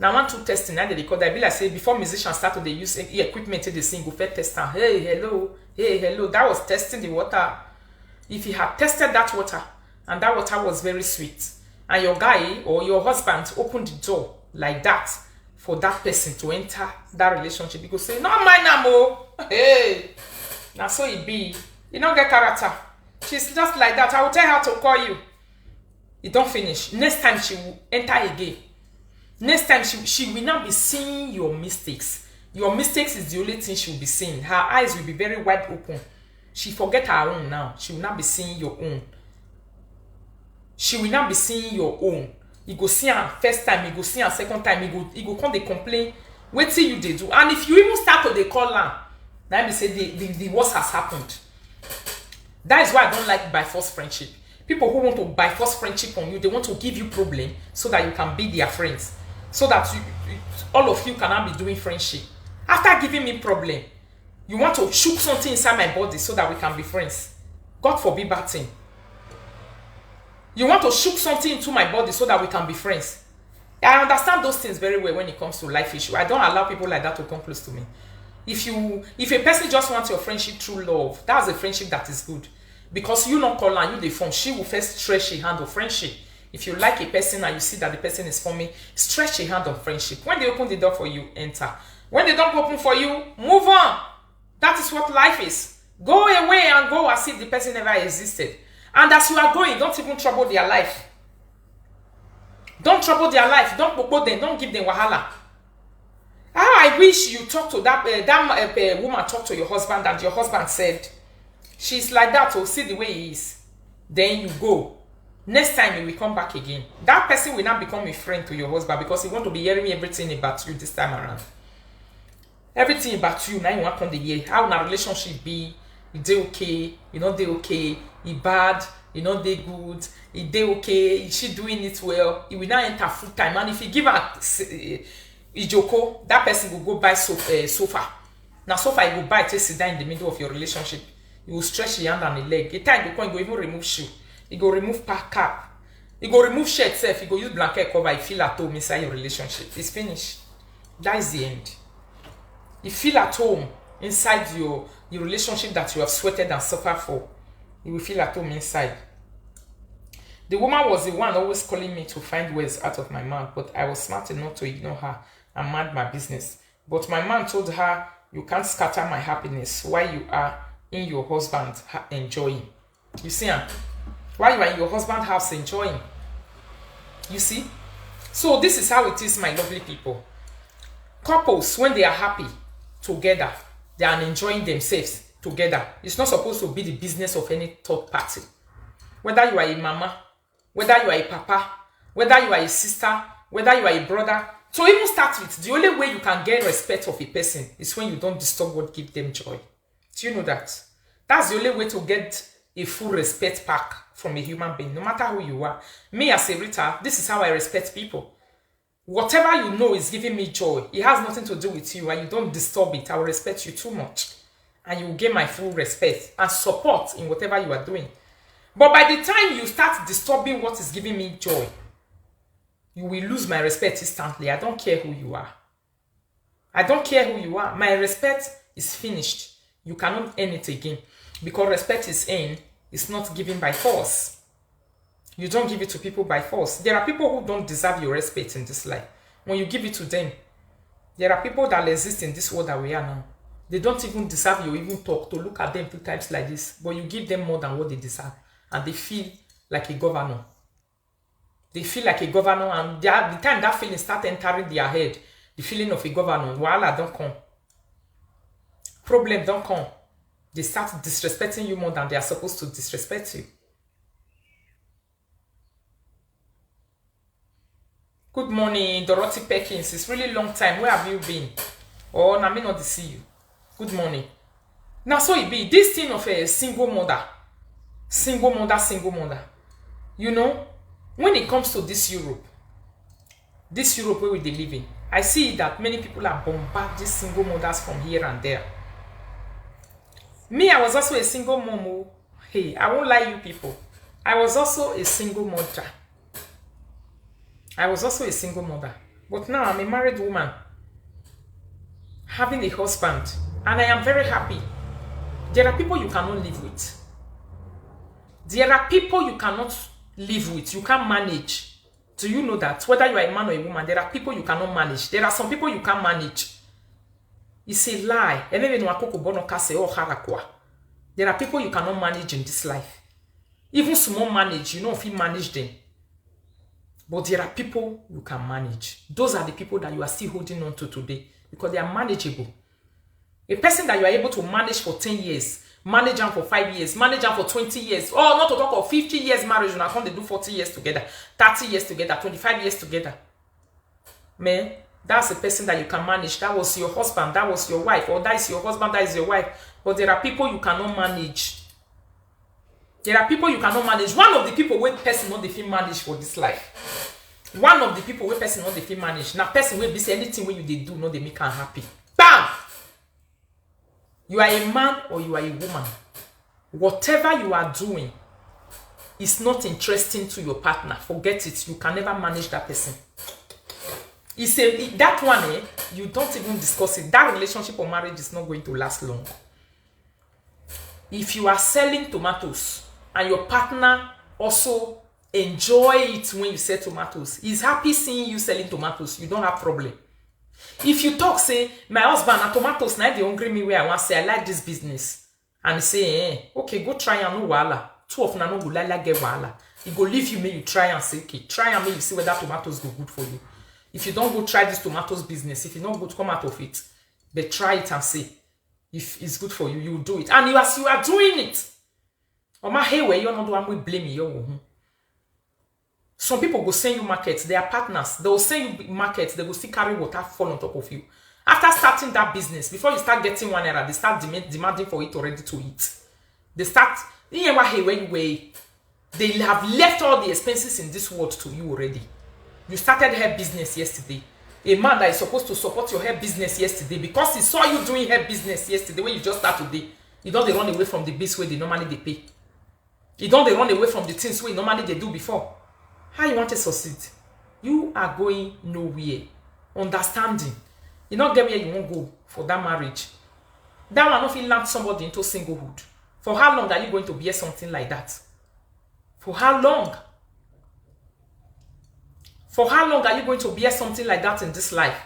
Now, one two testing, now they call that. Be like say before musicians started, they use equipment to the sing, go first test and hey hello. That was testing the water. If you had tested that water and that water was very sweet, and your guy or your husband opened the door like that for that person to enter that relationship, you go say, no, mine, Amo. Hey, now so it be. You don't get character. She's just like that. I will tell her to call you. It don't finish. Next time she will enter again. Next time she will not be seeing your mistakes. Your mistakes is the only thing she will be seeing. Her eyes will be very wide open. She forget her own now. She will not be seeing your own. She will not be seeing your own. You go see her first time, you go see her second time, you go come they complain. Wait till you they do. And if you even start to they call her, now me say the worst has happened. That is why I don't like by force friendship. People who want to by force friendship on you, they want to give you problem so that you can be their friends. So that all of you cannot be doing friendship. After giving me problem, you want to shoot something inside my body so that we can be friends. God forbid that thing. You want to shoot something into my body so that we can be friends. I understand those things very well when it comes to life issue. I don't allow people like that to come close to me. If a person just wants your friendship through love, that's a friendship that is good. Because you not call her, you the form, she will first stretch a hand of friendship. If you like a person and you see that the person is forming, stretch a hand of friendship. When they open the door for you, enter. When they don't open for you, move on. That is what life is. Go away and go as if the person never existed. And as you are going, don't even trouble their life. Don't trouble their life. Don't popo them. Don't give them wahala. I wish you talk to that woman, talk to your husband, and your husband said, she's like that, so see the way he is. Then you go. Next time you will come back again. That person will not become a friend to your husband because he want to be hearing everything about you this time around. Everything about you now you want on the year. How na relationship be? You dey okay? You not dey okay? You bad? You not dey good? You dey okay? Is she doing it well? You will now enter full time, and if you give her ijoko, that person will go buy sofa. Now sofa you go buy to sit down in the middle of your relationship. You will stretch your hand and the leg. A time you go even remove shoe. You go remove cap. You go remove shirt self. You go use blanket cover. You feel at home inside your relationship. It's finished. That is the end. You feel at home inside your relationship that you have sweated and suffered for. You will feel at home inside. The woman was the one always calling me to find words out of my mouth, but I was smart enough to ignore her and mind my business. But my man told her, you can't scatter my happiness while you are in your husband enjoying. You see, while you are in your husband's house enjoying. You see? So this is how it is, my lovely people. Couples, when they are happy together, they are enjoying themselves together. It's not supposed to be the business of any third party. Whether you are a mama, whether you are a papa, whether you are a sister, whether you are a brother. So even start with, the only way you can get respect of a person is when you don't disturb what gives them joy. Do you know that? That's the only way to get a full respect back from a human being, no matter who you are. Me as a RITA, this is how I respect people. Whatever you know is giving me joy, it has nothing to do with you, and you don't disturb it. I will respect you too much. And you will get my full respect and support in whatever you are doing. But by the time you start disturbing what is giving me joy, you will lose my respect instantly. I don't care who you are. I don't care who you are. My respect is finished. You cannot earn it again. Because respect is earned, it's not given by force. You don't give it to people by force. There are people who don't deserve your respect in this life. When you give it to them, there are people that exist in this world that we are now. They don't even deserve you even talk, to look at them 2 times like this. But you give them more than what they deserve. And they feel like a governor. They feel like a governor, and the time that feeling start entering their head, the feeling of a governor, voila, don't come. Problem don't come. They start disrespecting you more than they are supposed to disrespect you. Good morning, Dorothy Perkins. It's really long time. Where have you been? Oh, I may not see you. Good morning. Now, so it be this thing of a single mother. Single mother. You know, when it comes to this Europe where we live in, I see that many people are bombarding single mothers from here and there. Me, I was also a single mom. Hey, I won't lie you people. I was also a single mother. But now I'm a married woman, having a husband, and I am very happy. There are people you cannot live with. You can't manage. Do you know that? Whether you are a man or a woman, there are people you cannot manage. There are some people you can't manage. It's a lie. There are people you cannot manage in this life. Even small manage, you know if you manage them. But there are people you can manage. Those are the people that you are still holding on to today because they are manageable. A person that you are able to manage for 10 years, manage them for 5 years, manage them for 20 years, or not to talk of 50 years marriage, and I come they do 40 years together, 30 years together, 25 years together. Man, that's a person that you can manage. That was your husband, that was your wife, or that is your husband, that is your wife. But there are people you cannot manage. There are people you cannot manage. One of the people where person not the feel manage for this life. One of the people where person not the feel manage. Now person will be say anything when you they do, not they make her happy. Bam! You are a man or you are a woman. Whatever you are doing is not interesting to your partner. Forget it. You can never manage that person. That one, you don't even discuss it. That relationship or marriage is not going to last long. If you are selling tomatoes and your partner also enjoy it when you sell tomatoes, he's happy seeing you selling tomatoes, you don't have problem. If you talk, say, my husband, and tomatoes, now they hungry me where I want to say, I like this business. And he say, okay, go try and no wala. 2 of no go like get wala. He go leave you, may you try and say, okay, try and may you see whether tomatoes go good for you. If you don't go try this tomatoes business, if you don't go to come out of it, but try it and see if it's good for you, you will do it. And as you are doing it, or my hey, where you're not the one will blame you. Some people go send you markets, they are partners. They will send you markets, they will still carry water fall on top of you. After starting that business, before you start getting 1 naira, they start demanding for it already to eat. They start, they have left all the expenses in this world to you already. You started hair business yesterday. A man that is supposed to support your hair business yesterday, because he saw you doing hair business yesterday when you just start today, you don't run away from the bills where they normally they pay. You don't run away from the things where normally they do before. How you want to succeed? You are going nowhere. Understanding. You not get where you won't go for that marriage. That one not feel land somebody into singlehood. For how long are you going to bear something like that? For how long? For how long are you going to bear something like that in this life?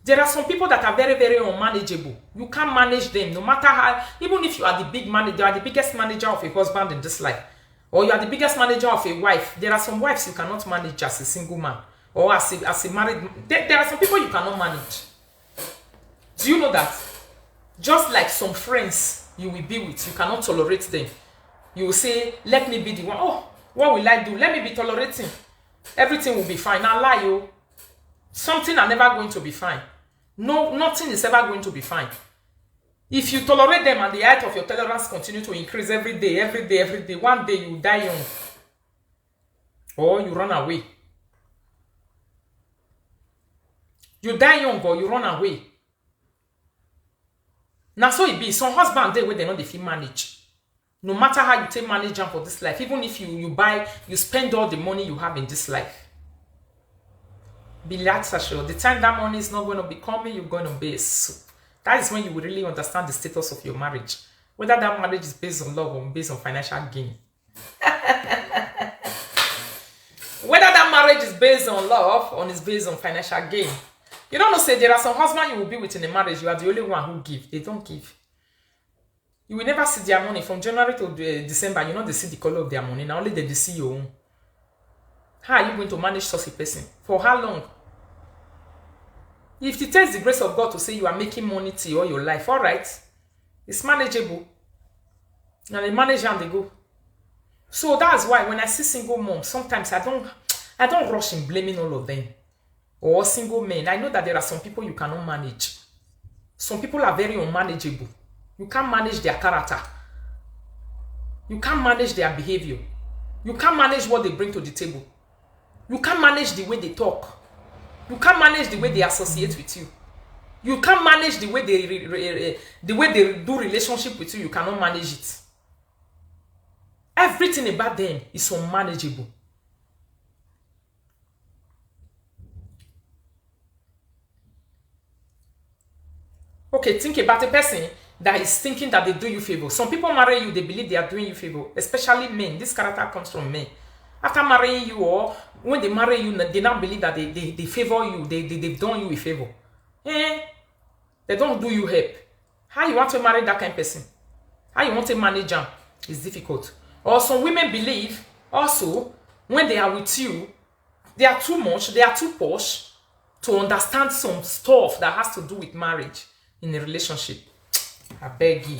There are some people that are very, very unmanageable. You can't manage them, no matter how, even if you are the big manager, you are the biggest manager of a husband in this life, or you are the biggest manager of a wife. There are some wives you cannot manage as a single man, or as a married man. There are some people you cannot manage. Do you know that? Just like some friends you will be with, you cannot tolerate them. You will say, let me be the one. Oh, what will I do? Let me be tolerating. Everything will be fine. Now lie, you. Something are never going to be fine. No, nothing is ever going to be fine. If you tolerate them and the height of your tolerance continue to increase every day, one day you die young. Or you run away. You die young or you run away. Now so it be. Some husband they where they know they feel manage. No matter how you take manage them for this life, even if you spend all the money you have in this life. Be assured, the time that money is not going to be coming, you're going to be soup. That is when you will really understand the status of your marriage. Whether that marriage is based on love or based on financial gain. Whether that marriage is based on love or is based on financial gain. You don't know, say there are some husbands you will be with in a marriage, you are the only one who give. They don't give. You will never see their money from January to December. You know they see the color of their money. Now only they see your own. How are you going to manage such a person? For how long? If it takes the grace of God to say you are making money to all your life, all right, it's manageable. And they manage and they go. So that's why when I see single moms, sometimes I don't rush in blaming all of them. Or single men. I know that there are some people you cannot manage. Some people are very unmanageable. You can't manage their character. You can't manage their behavior. You can't manage what they bring to the table. You can't manage the way they talk. You can't manage the way they associate with you. You can't manage the way they do relationship with you. You cannot manage it. Everything about them is unmanageable. Okay, think about a person that is thinking that they do you favor. Some people marry you, they believe they are doing you favor. Especially men. This character comes from men. After marrying you, or when they marry you, they now believe that they favor you. They've done you a favor. They don't do you help. How you want to marry that kind of person? How you want to manage them? It's difficult. Or some women believe also when they are with you, they are too much, they are too posh to understand some stuff that has to do with marriage in a relationship. I beg you.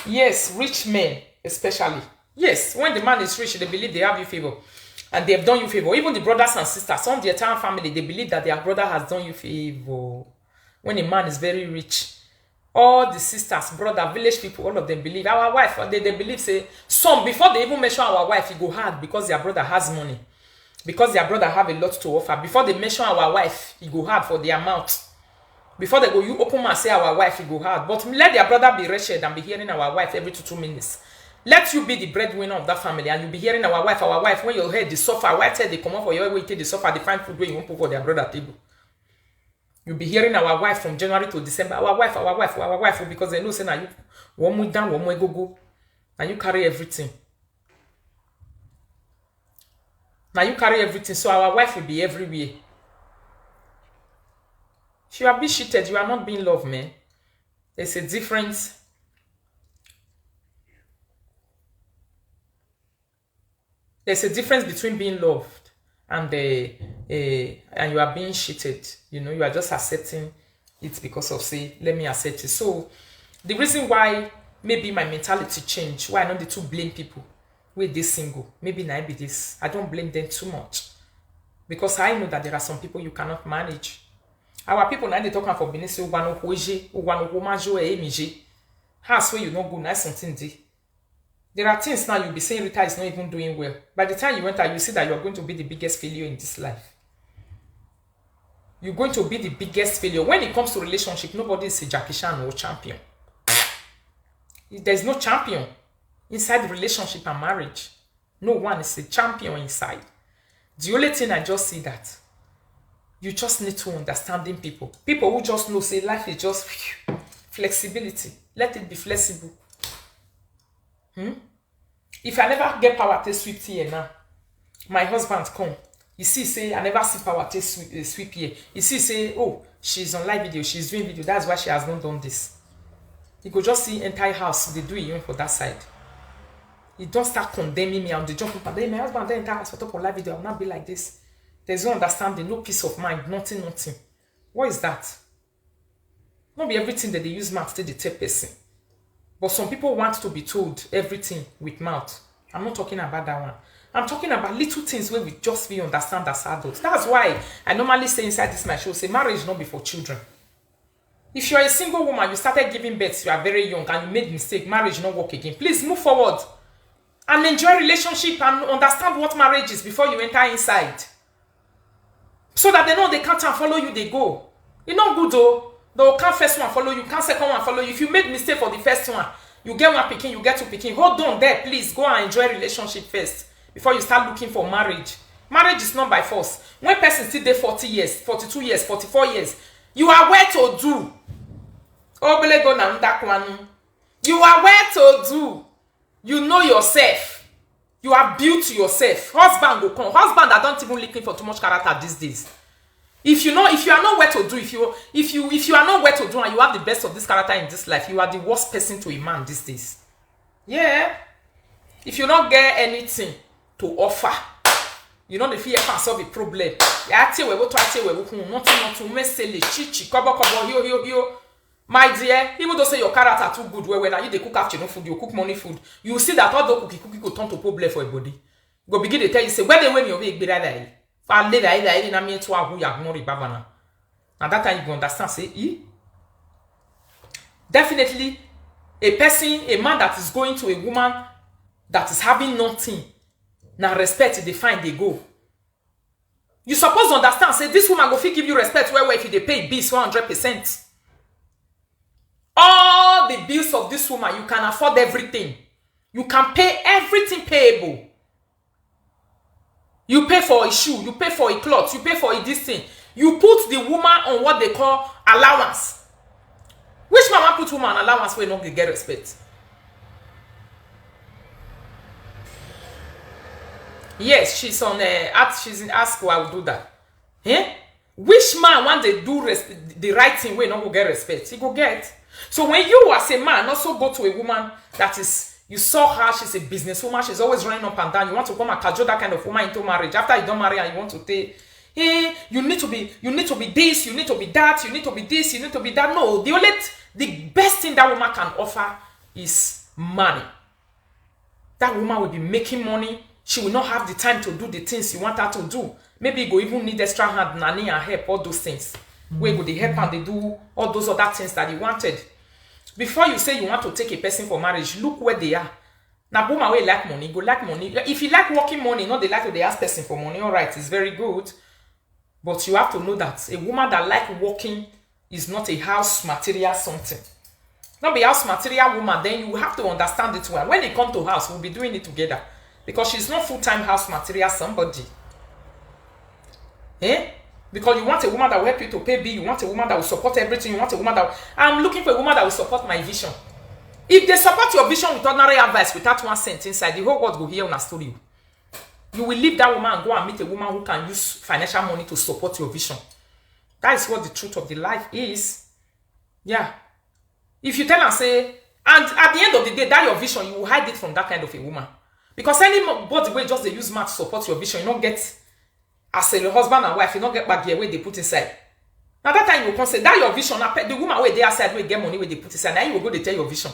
Yes, rich men especially. Yes, when the man is rich, they believe they have you favor. And they have done you favor. Even the brothers and sisters, some of the entire family, they believe that their brother has done you favor. When a man is very rich, all the sisters, brother, village people, all of them believe. Our wife, they believe, say, some, before they even mention our wife, it go hard because their brother has money. Because their brother have a lot to offer. Before they mention our wife, it go hard for their mouth. Before they go, you open and say our wife, it go hard. But let their brother be wretched and be hearing our wife every 2 minutes. Let you be the breadwinner of that family and you'll be hearing our wife, when your head is suffer, white head, they come up for your way, take the suffer, they find food where you won't put for their brother table. You'll be hearing our wife from January to December, our wife, because they know, say, now you, one more down, one more go, and you carry everything. Now you carry everything, so our wife will be everywhere. If you are being cheated, you are not being loved, man. There's a difference. There's a difference between being loved and you are being cheated. You know, you are just accepting it because of, say, let me accept it. So the reason why maybe my mentality changed, why I don't need to blame people with this single, maybe not be this. I don't blame them too much because I know that there are some people you cannot manage. Our people now they talking for Benisi Ugano Hoje, Ugano Homajo, Emiji. House where you no go nice something day. There are things now you'll be saying Rita is not even doing well. By the time you went out, you see that you're going to be the biggest failure in this life. You're going to be the biggest failure. When it comes to relationship, nobody is a Jackie Chan or champion. There's no champion inside the relationship and marriage. No one is a champion inside. The only thing I just see that you just need to understanding people. People who just know, say life is just flexibility. Let it be flexible. If I never get power to sweep here now, my husband come. You see, say, I never see power to sweep here. You see, say, oh, she's on live video, she's doing video. That's why she has not done this. You could just see entire house, they do it even for that side. You don't start condemning me on the jump. But then my husband, the entire house for top of live video, I will not be like this. There's no understanding, no peace of mind, nothing. What is that? Not be everything that they use mouth to the third person. But some people want to be told everything with mouth. I'm not talking about that one. I'm talking about little things where we just be understand as adults. That's why I normally say inside this my show, say marriage not be for children. If you're a single woman, you started giving birth, you are very young, and you made mistake, marriage not work again. Please move forward and enjoy relationship and understand what marriage is before you enter inside. So that they know they can't follow you, they go. It's not good though. They can't first one follow you, can't second one follow you. If you made mistake for the first one, you get one picking, you get two picking. Hold on there, please. Go and enjoy relationship first before you start looking for marriage. Marriage is not by force. When person still there 40 years, 42 years, 44 years, you are where to do. You are where to do. You know yourself. You are built yourself. Husband go come. Husband that don't even looking for too much character these days. If you are not where to do, if you are not where to do and you have the best of this character in this life, you are the worst person to a man these days. Yeah. If you don't get anything to offer, you know the fear can solve a problem. My dear, even though say your character too good, when you they cook afternoon food, you cook morning food, you will see that all the cookie go turn to problem for a body. Go begin to tell you say where they when you make better than now that time you go understand say definitely a person, a man that is going to a woman that is having nothing, now respect they find they go. You suppose understand say this woman go fit give you respect where if they pay bills 100%. All the bills of this woman, you can afford everything. You can pay everything payable. You pay for a shoe, you pay for a cloth, you pay for a this thing. You put the woman on what they call allowance. Which man put woman on allowance where not get respect? Yes, she's on she's in ask who I will do that. Eh? Which man want they do the right thing where not go get respect? He go get. So when you as a man also go to a woman that is, you saw her, she's a businesswoman, she's always running up and down, you want to come and cajole that kind of woman into marriage. After you don't marry and you want to take, hey, you need to be this, you need to be that, you need to be this, you need to be that. No, the best thing that woman can offer is money. That woman will be making money. She will not have the time to do the things you want her to do. Maybe you go even need extra hand, nanny and help, all those things. Where go they help and they do all those other things that you wanted. Before you say you want to take a person for marriage, look where they are. Now, woman will like money, go like money. If you like working money, not they like to they ask person for money, all right, it's very good. But you have to know that a woman that like working is not a house material something. Not be house material woman, then you have to understand it well. When they come to house, we'll be doing it together. Because she's not full-time house material somebody. Eh? Because you want a woman that will help you to pay bill, you want a woman that will support everything, you want a woman that will, I'm looking for a woman that will support my vision. If they support your vision with ordinary advice without 1 cent inside, the whole world will hear una story. You will leave that woman and go and meet a woman who can use financial money to support your vision. That is what the truth of the life is. Yeah. If you tell her, say, and at the end of the day, that your vision, you will hide it from that kind of a woman. Because anybody will just they use man to support your vision, you don't get as a husband and wife, you don't get back here where they put inside. Now that time you will come say that your vision, the woman where they outside will get money where they put inside. Now you will go to tell your vision.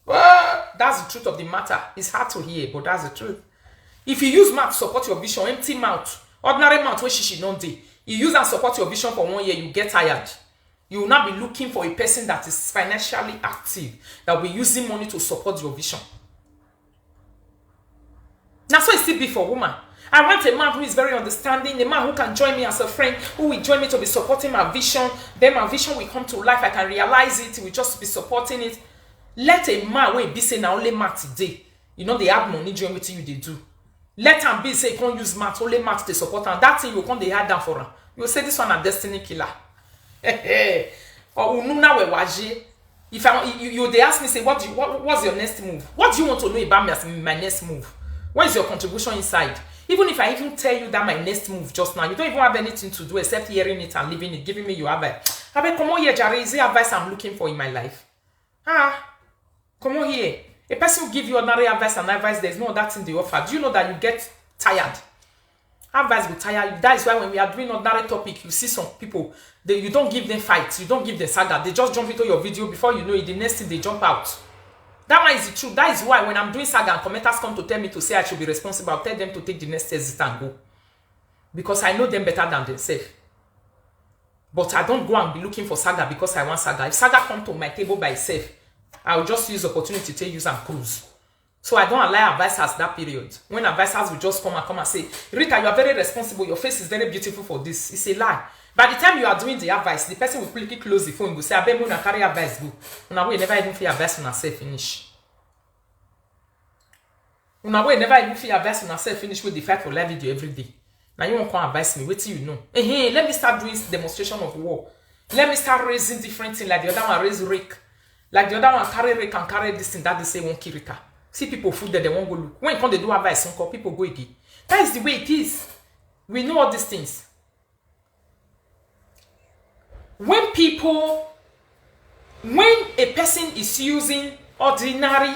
Well, that's the truth of the matter. It's hard to hear, but that's the truth. If you use mouth to support your vision, empty mouth, ordinary mouth where she don't do, You use and support your vision for 1 year, you get tired. You will now be looking for a person that is financially active, that will be using money to support your vision. That's why it still be for woman. I want a man who is very understanding, a man who can join me as a friend, who will join me to be supporting my vision. Then my vision will come to life. I can realize it. He will just be supporting it. Let a man who be saying now only math today. You know they have money join with you they do. Let him be say he can't use math, only math to support him. That thing you come they hard down for him. You will say this one a destiny killer. Or ununa we waje. If they ask me say what's your next move? What do you want to know about me as my next move? What is your contribution inside? Even if I even tell you that my next move just now, you don't even have anything to do except hearing it and living it, giving me your advice. I mean, come on here, Jerry. Is the advice I'm looking for in my life? Come on here. A person will give you ordinary advice and advice. There's no other thing they offer. Do you know that you get tired? Advice will tire you. That is why when we are doing ordinary topic, you see some people, you don't give them fights, you don't give them saga. They just jump into your video before you know it. The next thing they jump out. That one is the truth. That is why when I'm doing saga and commenters come to tell me to say I should be responsible, I'll tell them to take the next exit and go. Because I know them better than themselves. But I don't go and be looking for saga because I want saga. If saga come to my table by itself, I'll just use the opportunity to use and cruise. So I don't allow advisors that period. When advisors will just come and say, Rita, you are very responsible. Your face is very beautiful for this. It's a lie. By the time you are doing the advice, the person will quickly close the phone and go say, I bet you carry advice go. Una will never even feel advice on herself finish. Una will never even feel advice on herself finish with the fight for live video every day. Now you won't come advise me. Wait till you know. Hey, let me start doing demonstration of war. Let me start raising different things like the other one raise rake. Like the other one carry rake and carry this thing that they say won't kill Rita. See people food that they won't go look. When they do advice, people go again. That is the way it is. We know all these things. When a person is using ordinary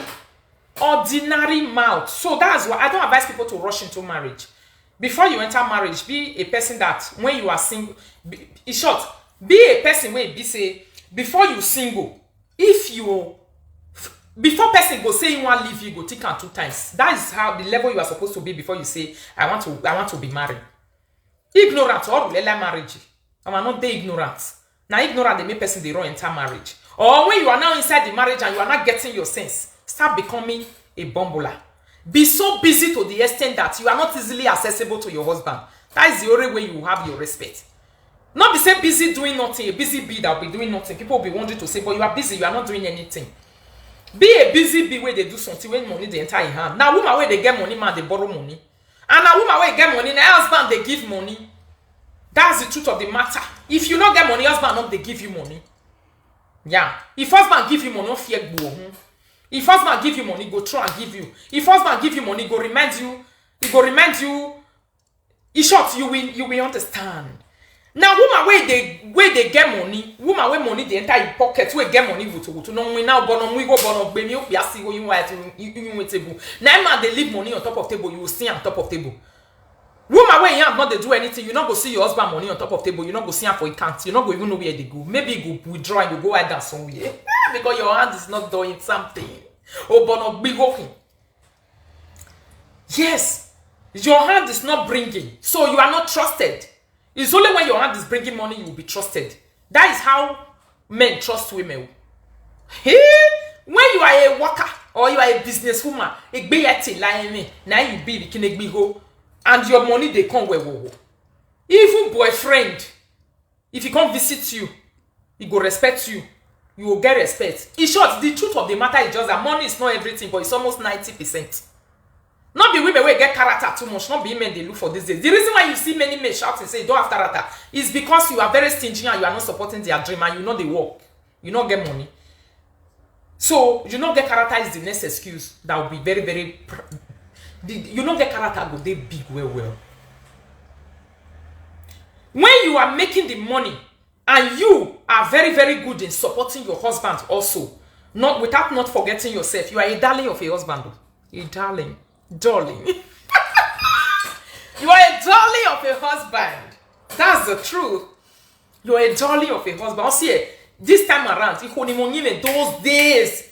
mouth, so that's why I don't advise people to rush into marriage. Before you enter marriage, be a person that when you are single, in short, be a person where be say before you single, before person go say you want leave, you go take am 2 times. That is how the level you are supposed to be before you say I want to be married. Ignorant or marriage. I'm not dey ignorant. Now ignorant they make person they run enter marriage. Or when you are now inside the marriage and you are not getting your sense, start becoming a bumbler. Be so busy to the extent that you are not easily accessible to your husband. That is the only way you will have your respect. Not be say busy doing nothing, a busy bee that will be doing nothing. People will be wondering to say, but you are busy, you are not doing anything. Be a busy bee where they do something when money they enter in hand. Now woman where they get money, man, they borrow money. And now woman where get money, now husband they give money. That's the truth of the matter. If you don't get money, husband not they give you money. Yeah. If husband give you money, don't fear go. If husband give you money, go try and give you. If husband give you money, go remind you. He go remind you. In short, you will understand. Now, woman where they get money, woman where money they enter in pocket, where get money to no we now born we go born be me we see you want to table. Now man they leave money on top of table, you will see on top of table. Woman where you have not they do anything, you not go see your husband money on top of table, you not go see him for account, you not go even know where they go. Maybe you go withdraw and you go hide that somewhere because your hand is not doing something. Oh, but not big working. Yes, your hand is not bringing, so you are not trusted. It's only when your hand is bringing money you will be trusted. That is how men trust women. Hey, when you are a worker or you are a businesswoman, now you be the go, and your money they come where. Even boyfriend, if he come visit you, he go respect you. You will get respect. In short, the truth of the matter is just that money is not everything, but it's almost 90%. Not be women where get character too much, not be men they look for these days. The reason why you see many men shout and say you don't have character is because you are very stingy and you are not supporting their dream and you know they work. You not get money. So you not get character is the next excuse that will be very, very you not get character go they big well. When you are making the money and you are very, very good in supporting your husband also, not without not forgetting yourself, you are a darling of a husband. A darling. Darling. You are a darling of a husband. That's the truth. You are a darling of a husband. See, this time around, those days,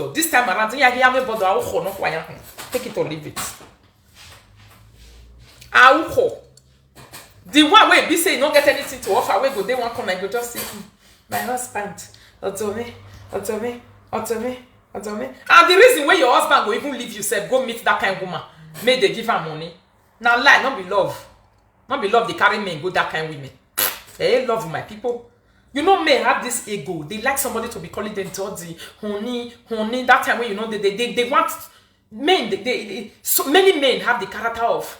this time around, take it or leave it. Auko. The one way be say you don't get anything to offer, we go they one come and go just say, my husband, Otome. And the reason why your husband go even leave you, say go meet that kind of woman, may they give her money. Now lie, not be love. Not be love, they carry men, go that kind of women. Hey, love my people. You know, men have this ego. They like somebody to be calling them dirty, honey. That time when you know they want men. So many men have the character of,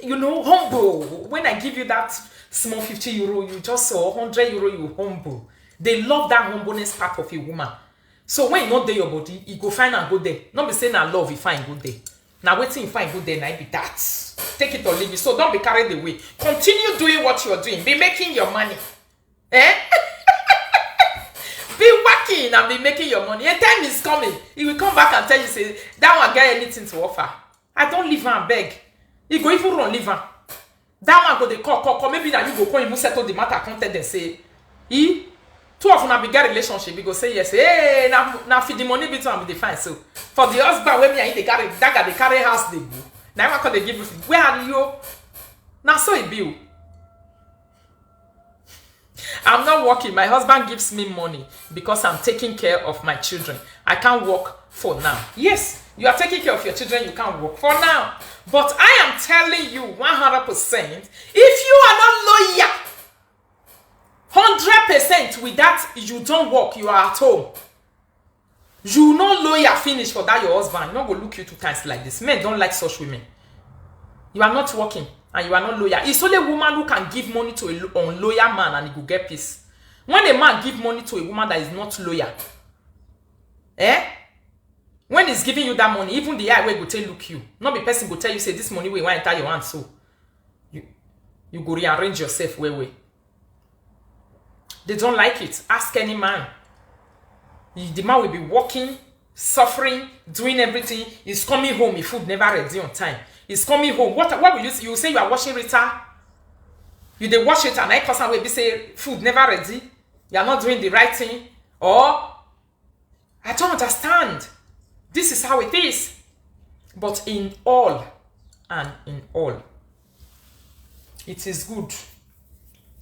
you know, humble. When I give you that small 50 euro, you just saw 100 euro, you humble. They love that humbleness part of a woman. So when you know there your body, you go find and go there. Not be saying I love you find go there. Now waiting you find go there, now be that. Take it or leave it. So don't be carried away. Continue doing what you're doing. Be making your money. Eh? Be working and be making your money. A time is coming. He will come back and tell you, say, that one get anything to offer. I don't leave her and beg. He go even run leave her. That one go they call. Maybe that you go call him, settle the matter, come tell them, say, two of them be get relationship, we go say yes. Hey, now for the money between be fine. So for the husband, when me and they carry that guy, they carry house, they go. Now what can they give you? Where are you? Now so it be. I'm not working. My husband gives me money because I'm taking care of my children. I can't work for now. Yes, you are taking care of your children. You can't work for now. But I am telling you 100%, if you are not loyal, 100% with that, you don't work, you are at home. You no lawyer finish for that your husband. You not go look you 2 times like this. Men don't like such women. You are not working and you are not loyal. It's only a woman who can give money to a unloyal man and he will get peace. When a man give money to a woman that is not loyal, when he's giving you that money, even the eye way go tell look you. Not be person go tell you say this money we want enter your hand, so you go rearrange yourself way. They don't like it. Ask any man. The man will be working, suffering, doing everything. He's coming home. His food never ready on time. He's coming home. What will you say? You say you are washing RITA. You they wash it and I person will be say food never ready. You are not doing the right thing. Or I don't understand. This is how it is. But in all and in all, it is good.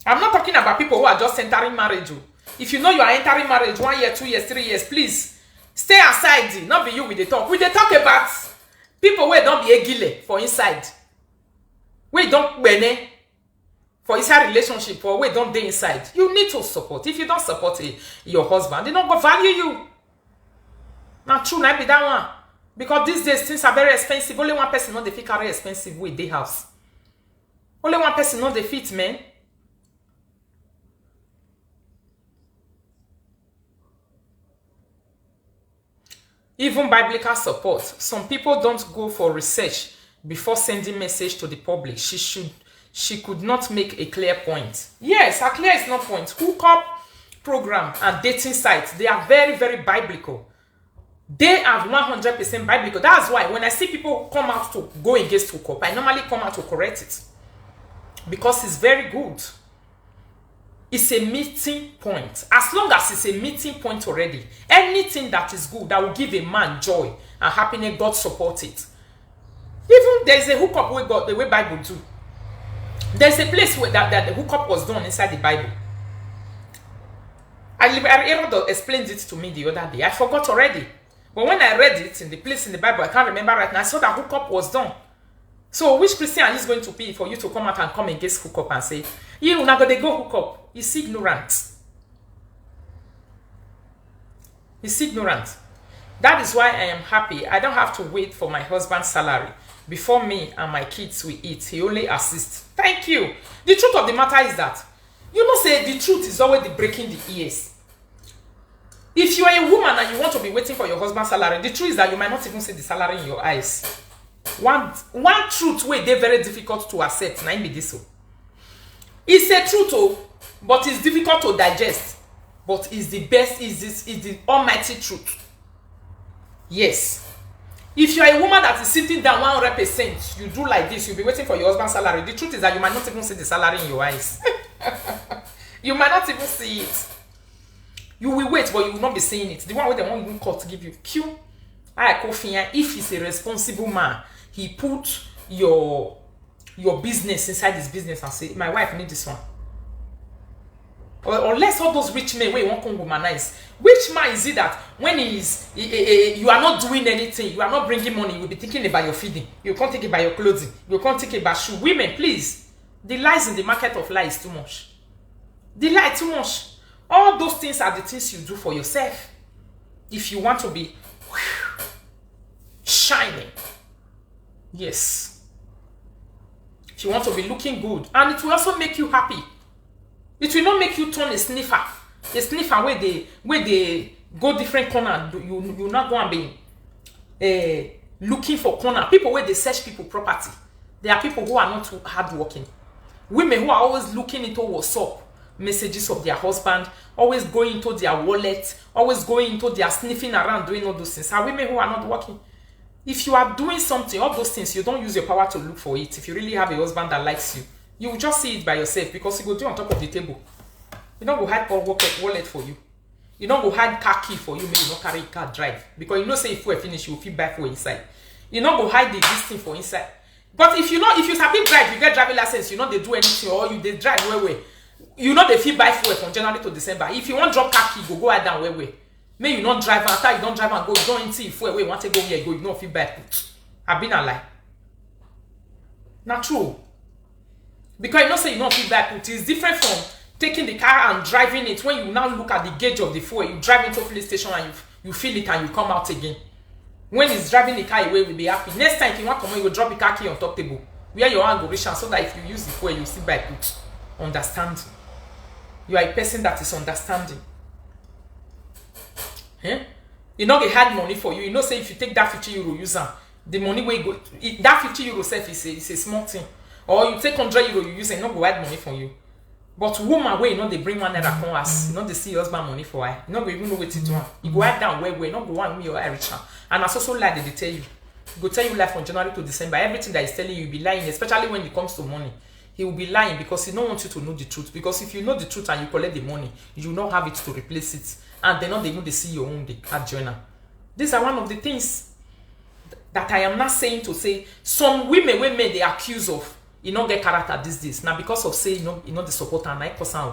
I'm not talking about people who are just entering marriage. If you know you are entering marriage 1 year, 2 years, 3 years, please stay aside. Not be you with the talk. We dey talk about people where don't be egile for inside. We don't bene for inside relationship or we don't dey inside. You need to support. If you don't support your husband, they don't go value you. Now true, not be that one. Because these days things are very expensive. Only one person not the fit carry expensive with the house. Only one person not the fit, man. Even biblical support. Some people don't go for research before sending message to the public. She could not make a clear point. Yes, a clear is not point. Hookup program and dating sites, they are very, very biblical. They are 100% biblical. That's why when I see people come out to go against hookup, I normally come out to correct it. Because it's very good. It's a meeting point. As long as it's a meeting point already, anything that is good, that will give a man joy and happiness, God support it. Even there's a hookup we got the way Bible do. There's a place where that the hookup was done inside the Bible. I explained it to me the other day. I forgot already. But when I read it in the place in the Bible, I can't remember right now, I saw that hookup was done. So which Christian is going to be for you to come out and come against hookup and say, you not gonna go hookup? It's ignorant. It's ignorant. That is why I am happy. I don't have to wait for my husband's salary before me and my kids will eat. He only assists. Thank you. The truth of the matter is that, you know, say the truth is always the breaking the ears. If you are a woman and you want to be waiting for your husband's salary, the truth is that you might not even see the salary in your eyes. One truth way they very difficult to accept. Now be this. It's a truth, but it's difficult to digest. But it's the best. Is the almighty truth. Yes. If you are a woman that is sitting down 100%, you do like this. You'll be waiting for your husband's salary. The truth is that you might not even see the salary in your eyes. You might not even see it. You will wait, but you will not be seeing it. The one where they won't even call to give you Q. If he's a responsible man, he put your your business inside his business and say, my wife need this one. Or less all those rich men where you want to womanize. Which man is it that when you are not doing anything, you are not bringing money, you will be thinking about your feeding, you can't think about your clothing, you can't think about shoe. Women, please, the lies in the market of lies is too much. The lie too much. All those things are the things you do for yourself. If you want to be shining, yes. If you want to be looking good, and it will also make you happy. It will not make you turn a sniffer where they go different corner. You not go and be looking for corner. People where they search people property. There are people who are not too hardworking. Women who are always looking into what's up, messages of their husband, always going into their wallet, always going into their sniffing around, doing all those things. Are women who are not working. If you are doing something, all those things, you don't use your power to look for it. If you really have a husband that likes you, you will just see it by yourself because he will do on top of the table. You don't go hide wallet for you. You don't go hide car key for you, maybe you don't carry car drive. Because you know say if we finish, you will feel bad for inside. You don't go hide this thing for inside. But if you sabi drive, you get driving license, you know they do anything or you they drive where. You know they feel buy fuel from January to December. If you want drop car key, go hide down where. May you not drive after you don't drive and go, you don't see if where you want to go here, go, you don't feel bad. I've been a lie. Not true. Because you know say you don't feel bad. It is different from taking the car and driving it. When you now look at the gauge of the fuel, you drive into a police station and you feel it and you come out again. When it's driving the car away, we'll be happy. Next time if you want to come, you will drop the car key on top table. Where your hand go reach so that if you use the fuel, you see by it. Understand. You are a person that is understanding. Eh? You know they had money for you. You know say if you take that 50 euro, use them. The money where you go, that 50 euro self is a small thing. Or you take 100 euro, you use it, not go add money for you. But woman where you know they bring one naira come us, you know they see your husband money for her. You know they even know what to do. You go add down where not go one me or rich. And as also lie they tell you. He go tell you lie from January to December. Everything that he's telling you, be lying, especially when it comes to money. He will be lying because he don't want you to know the truth. Because if you know the truth and you collect the money, you will not have it to replace it. And then they know they see your own they add joiner. These are one of the things that I am not saying to say some women they accuse of you not get character these days. Now because of say you know the supporter and I person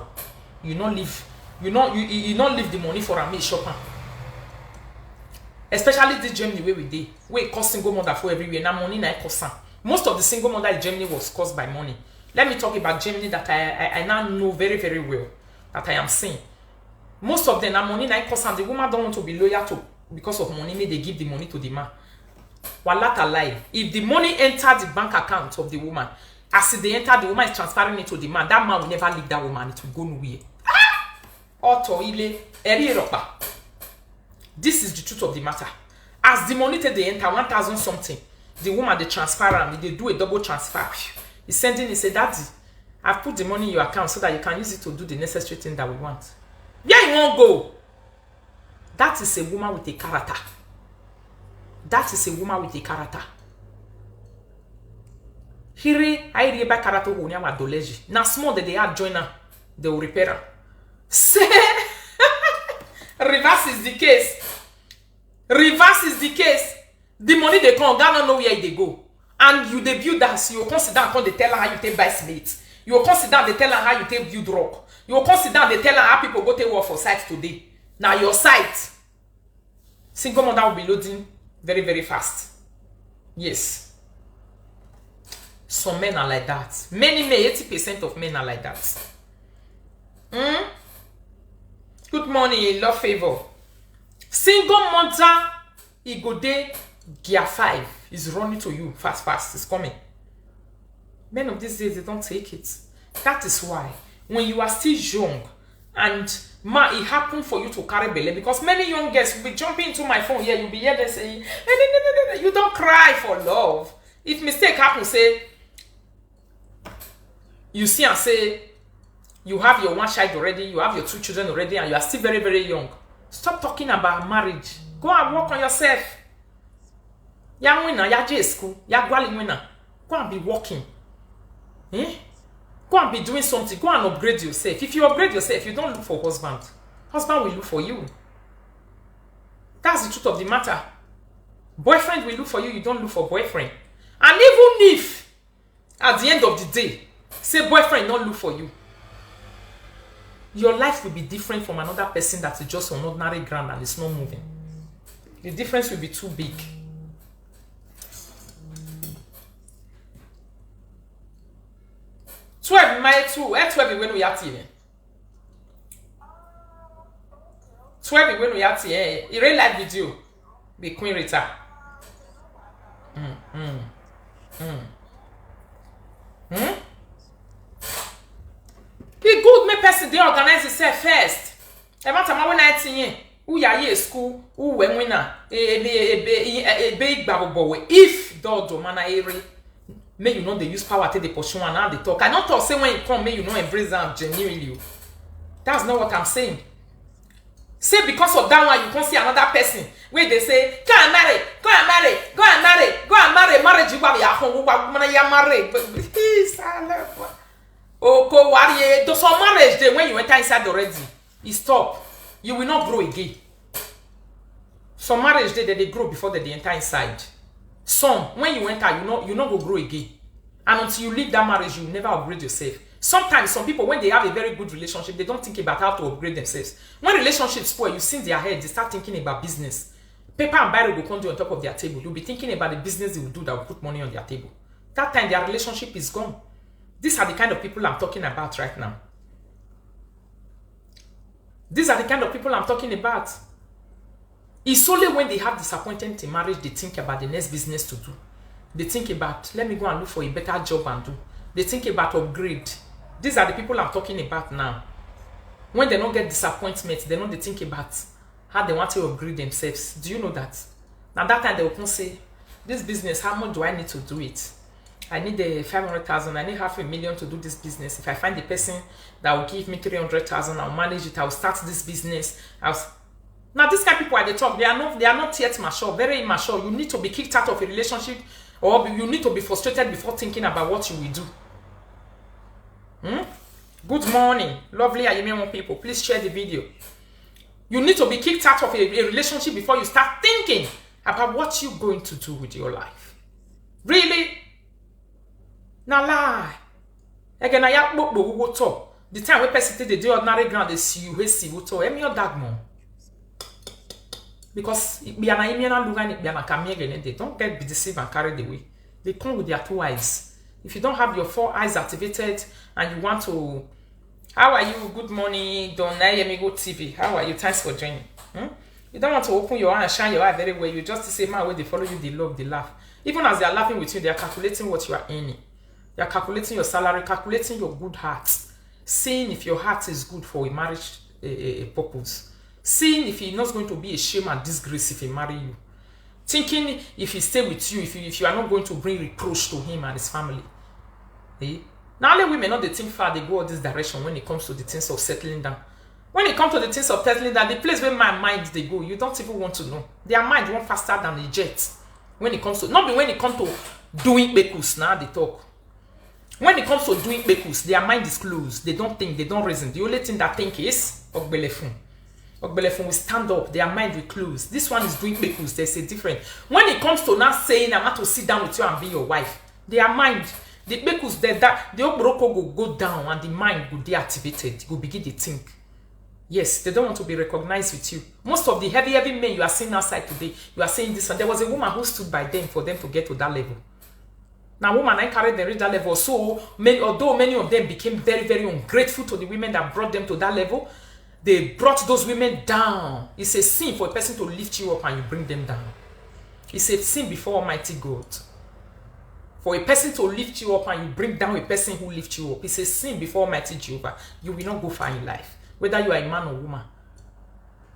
you not leave the money for a me shopper. Especially this Germany where we did, where cost single mother for everywhere. Now money na cost. Most of the single mother in Germany was caused by money. Let me talk about Germany that I now know very, very well, that I am seeing. Most of them are money na cost and the woman don't want to be loyal to because of money, may they give the money to the man. Walata lie. If the money entered the bank account of the woman, as they enter, the woman is transferring it to the man. That man will never leave that woman. It will go nowhere. Oto ile eri ropa. This is the truth of the matter. As the money they enter 1,000 something, the woman they transfer and they do a double transfer. He's sending it say, Daddy, I've put the money in your account so that you can use it to do the necessary thing that we want. Where you won't go? That is a woman with a character. That is a woman with a character. Here, I read by character who never doleji. Now small that they are joiner, they will repair her. Say, reverse is the case. Reverse is the case. The money they come, God don't know where they go. And you debut that you consider they tell her how you take buy slate. You consider they tell her how you take build rock. You consider they tell her how people go take work for site today. Now your site, single mother will be loading very, very fast. Yes. Some men are like that. Many men, 80% of men are like that. Good morning, love favor. Single mother, he go there, gear 5 is running to you fast, it's coming. Men of these days, they don't take it. That is why, when you are still young, and it happened for you to carry belly, because many young girls will be jumping into my phone here, you'll be here, they say, you don't cry for love. If mistake happens, say, you see and say, you have your one child already, you have your 2 children already, and you are still very, very young. Stop talking about marriage. Go and work on yourself. Ya winner, ya J school, ya gwali winner. Go and be working. Go and be doing something. Go and upgrade yourself. If you upgrade yourself, you don't look for husband. Husband will look for you. That's the truth of the matter. Boyfriend will look for you, you don't look for boyfriend. And even if At the end of the day, say boyfriend not look for you. Your life will be different from another person that is just on ordinary ground and is not moving. The difference will be too big. Twelve my two. 12 when we are here. 12 when we are here. A real life video. Be Queen Rita. It good make person they organize itself first. E matter when I tin who ya ye school who when winner e big babobo if do man ere may you know they use power take the pursue and now they talk. I not talk say when it come may you know embrace them genuinely. That's not what I'm saying. Say because of that one you can't see another person where they say go and marry, go and marry, go and marry, go and marry, marriage you be at home, you marry. Oh, go worry. Do some marriage day when you enter inside already, it stop. You will not grow again. Some marriage day they grow before they enter inside. Some when you enter, you not go grow again. And until you leave that marriage, you never upgrade yourself. Sometimes some people when they have a very good relationship, they don't think about how to upgrade themselves. When relationships spoil, you see in their head, they start thinking about business. Paper and Bible will come to on top of their table. You'll be thinking about the business they will do that will put money on their table. That time their relationship is gone. These are the kind of people I'm talking about right now. These are the kind of people I'm talking about. It's only when they have disappointment in marriage they think about the next business to do. They think about, let me go and look for a better job and do. They think about upgrade. These are the people I'm talking about now. When they don't get disappointment, they think about how they want to upgrade themselves. Do you know that? Now that time they will say, this business, how much do I need to do it? I need 500,000. I need 500,000 to do this business. If I find the person that will give me 300,000, I'll manage it. I'll start this business. Now, these kind of people, they talk. They are not yet mature. Very immature. You need to be kicked out of a relationship, or you need to be frustrated before thinking about what you will do. Good morning, lovely Ayemiomo people. Please share the video. You need to be kicked out of a relationship before you start thinking about what you're going to do with your life. Really? Now lie. Again, I have talk. The time we person they do ordinary ground, they see you, see you talk. Emi your dad mom. Because be an Ayemiomo lugan, be an akamiye, they don't get deceived and carried away. They come with their 2 eyes. If you don't have your 4 eyes activated and you want to, how are you? Good morning, Don Ayemiomo TV. How are you? Thanks for joining. You don't want to open your eye and shine your eye very well. You just say, man, when they follow you, they love, they laugh. Even as they are laughing with you, they are calculating what you are earning. They are calculating your salary, calculating your good heart, seeing if your heart is good for a marriage purpose, seeing if he's not going to be a shame and disgrace if he marry you, thinking if he stay with you, if you are not going to bring reproach to him and his family. Now only women, not they think far, they go all this direction when it comes to the things of settling down. When it comes to the things of settling down, the place where my mind they go, you don't even want to know. Their mind went faster than a jet. When it comes to, not when it comes to doing bekus, now they talk. When it comes to doing bekus, their mind is closed. They don't think, they don't reason. The only thing that think is Ogbelefun. Ogbelefun will stand up, their mind will close. This one is doing bekus, they say different. When it comes to not saying I want to sit down with you and be your wife, their mind, the bekus, the obroko will go down and the mind will deactivated. It will begin to think. Yes, they don't want to be recognized with you. Most of the heavy men you are seeing outside today, you are saying this one. There was a woman who stood by them for them to get to that level. Now, woman, I carried them reach that level. So, although many of them became very, very ungrateful to the women that brought them to that level, they brought those women down. It's a sin for a person to lift you up and you bring them down. It's a sin before Almighty God. For a person to lift you up and you bring down a person who lifts you up, it's a sin before Almighty Jehovah. You will not go far in life, whether you are a man or woman.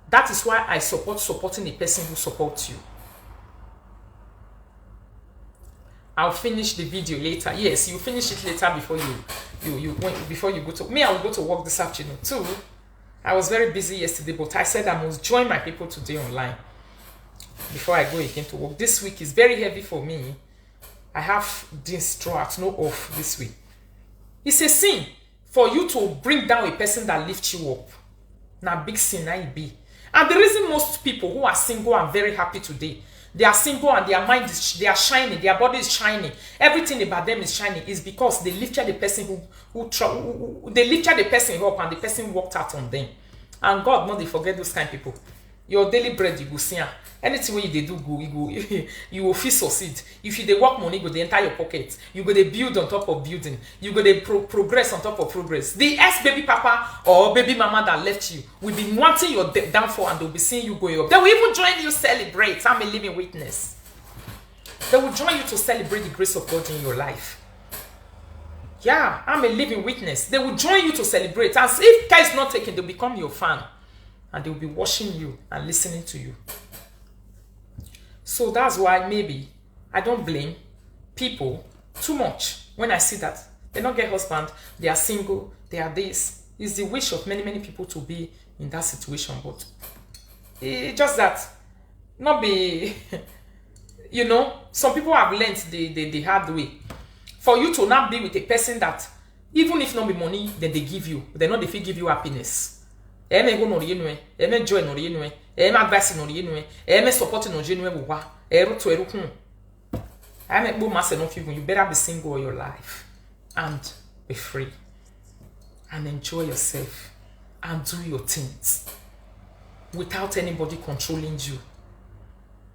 That is why I support supporting a person who supports you. I'll finish the video later. Yes, you finish it later before you go to me. I will go to work this afternoon too. I was very busy yesterday, but I said I must join my people today online before I go again to work. This week is very heavy for me. I have this throughout, no off this week. It's a sin for you to bring down a person that lifts you up. Now, big sin, I be. And the reason most people who are single and very happy today, they are single and their mind is, they are shining, their body is shining, everything about them is shining, is because they lifted the person they lifted the person up and the person walked out on them. And God no dey forget those kind of people. Your daily bread you go see am. Anything wey you dey do go, you go fit succeed. If you dey work money, go dey enter your pocket. You go dey build on top of building. You go dey progress on top of progress. The ex-baby papa or baby mama that left you will be wanting your downfall, and they'll be seeing you going up. They will even join you celebrate. I'm a living witness. They will join you to celebrate the grace of God in your life. Yeah, I'm a living witness. They will join you to celebrate. As if care is not taken, they'll become your fan. And they'll be watching you and listening to you. So that's why maybe I don't blame people too much when I see that they don't get husband, they are single, they are this. It's the wish of many, many people to be in that situation. But it's just that, not be, you know, some people have learned the hard way. For you to not be with a person that, even if not be money, then they give you, they know they feel give you happiness. Eme go no rienwe, eme joy no rienwe, eme advice no rienwe, eme support no rienwe buwa, eru to eru kun. Eme bo mase no feel you better be single all your life and be free and enjoy yourself and do your things without anybody controlling you.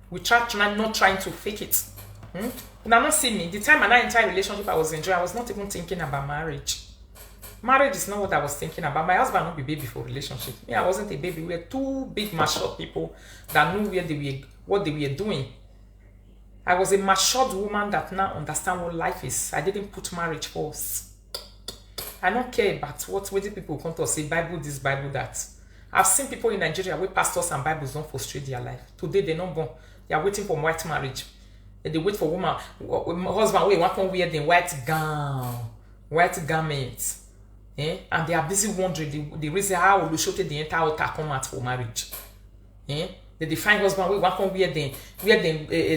Not trying to fake it. Now, not see me. The time I entered relationship I was enjoying, I was not even thinking about marriage. Marriage is not what I was thinking about. My husband not be baby for relationship. Me, I wasn't a baby. We were two big matured people that knew what they were doing. I was a matured woman that now understand what life is. I didn't put marriage first. I don't care about what people come to say, Bible this, Bible that. I've seen people in Nigeria where pastors and Bibles don't frustrate their life. Today, they're not born. They are waiting for white marriage. They wait for woman, husband, wait, want to wear the white gown, white garments. And they are busy wondering the reason how we should the entire altar come out for marriage. They define husband, we want to wear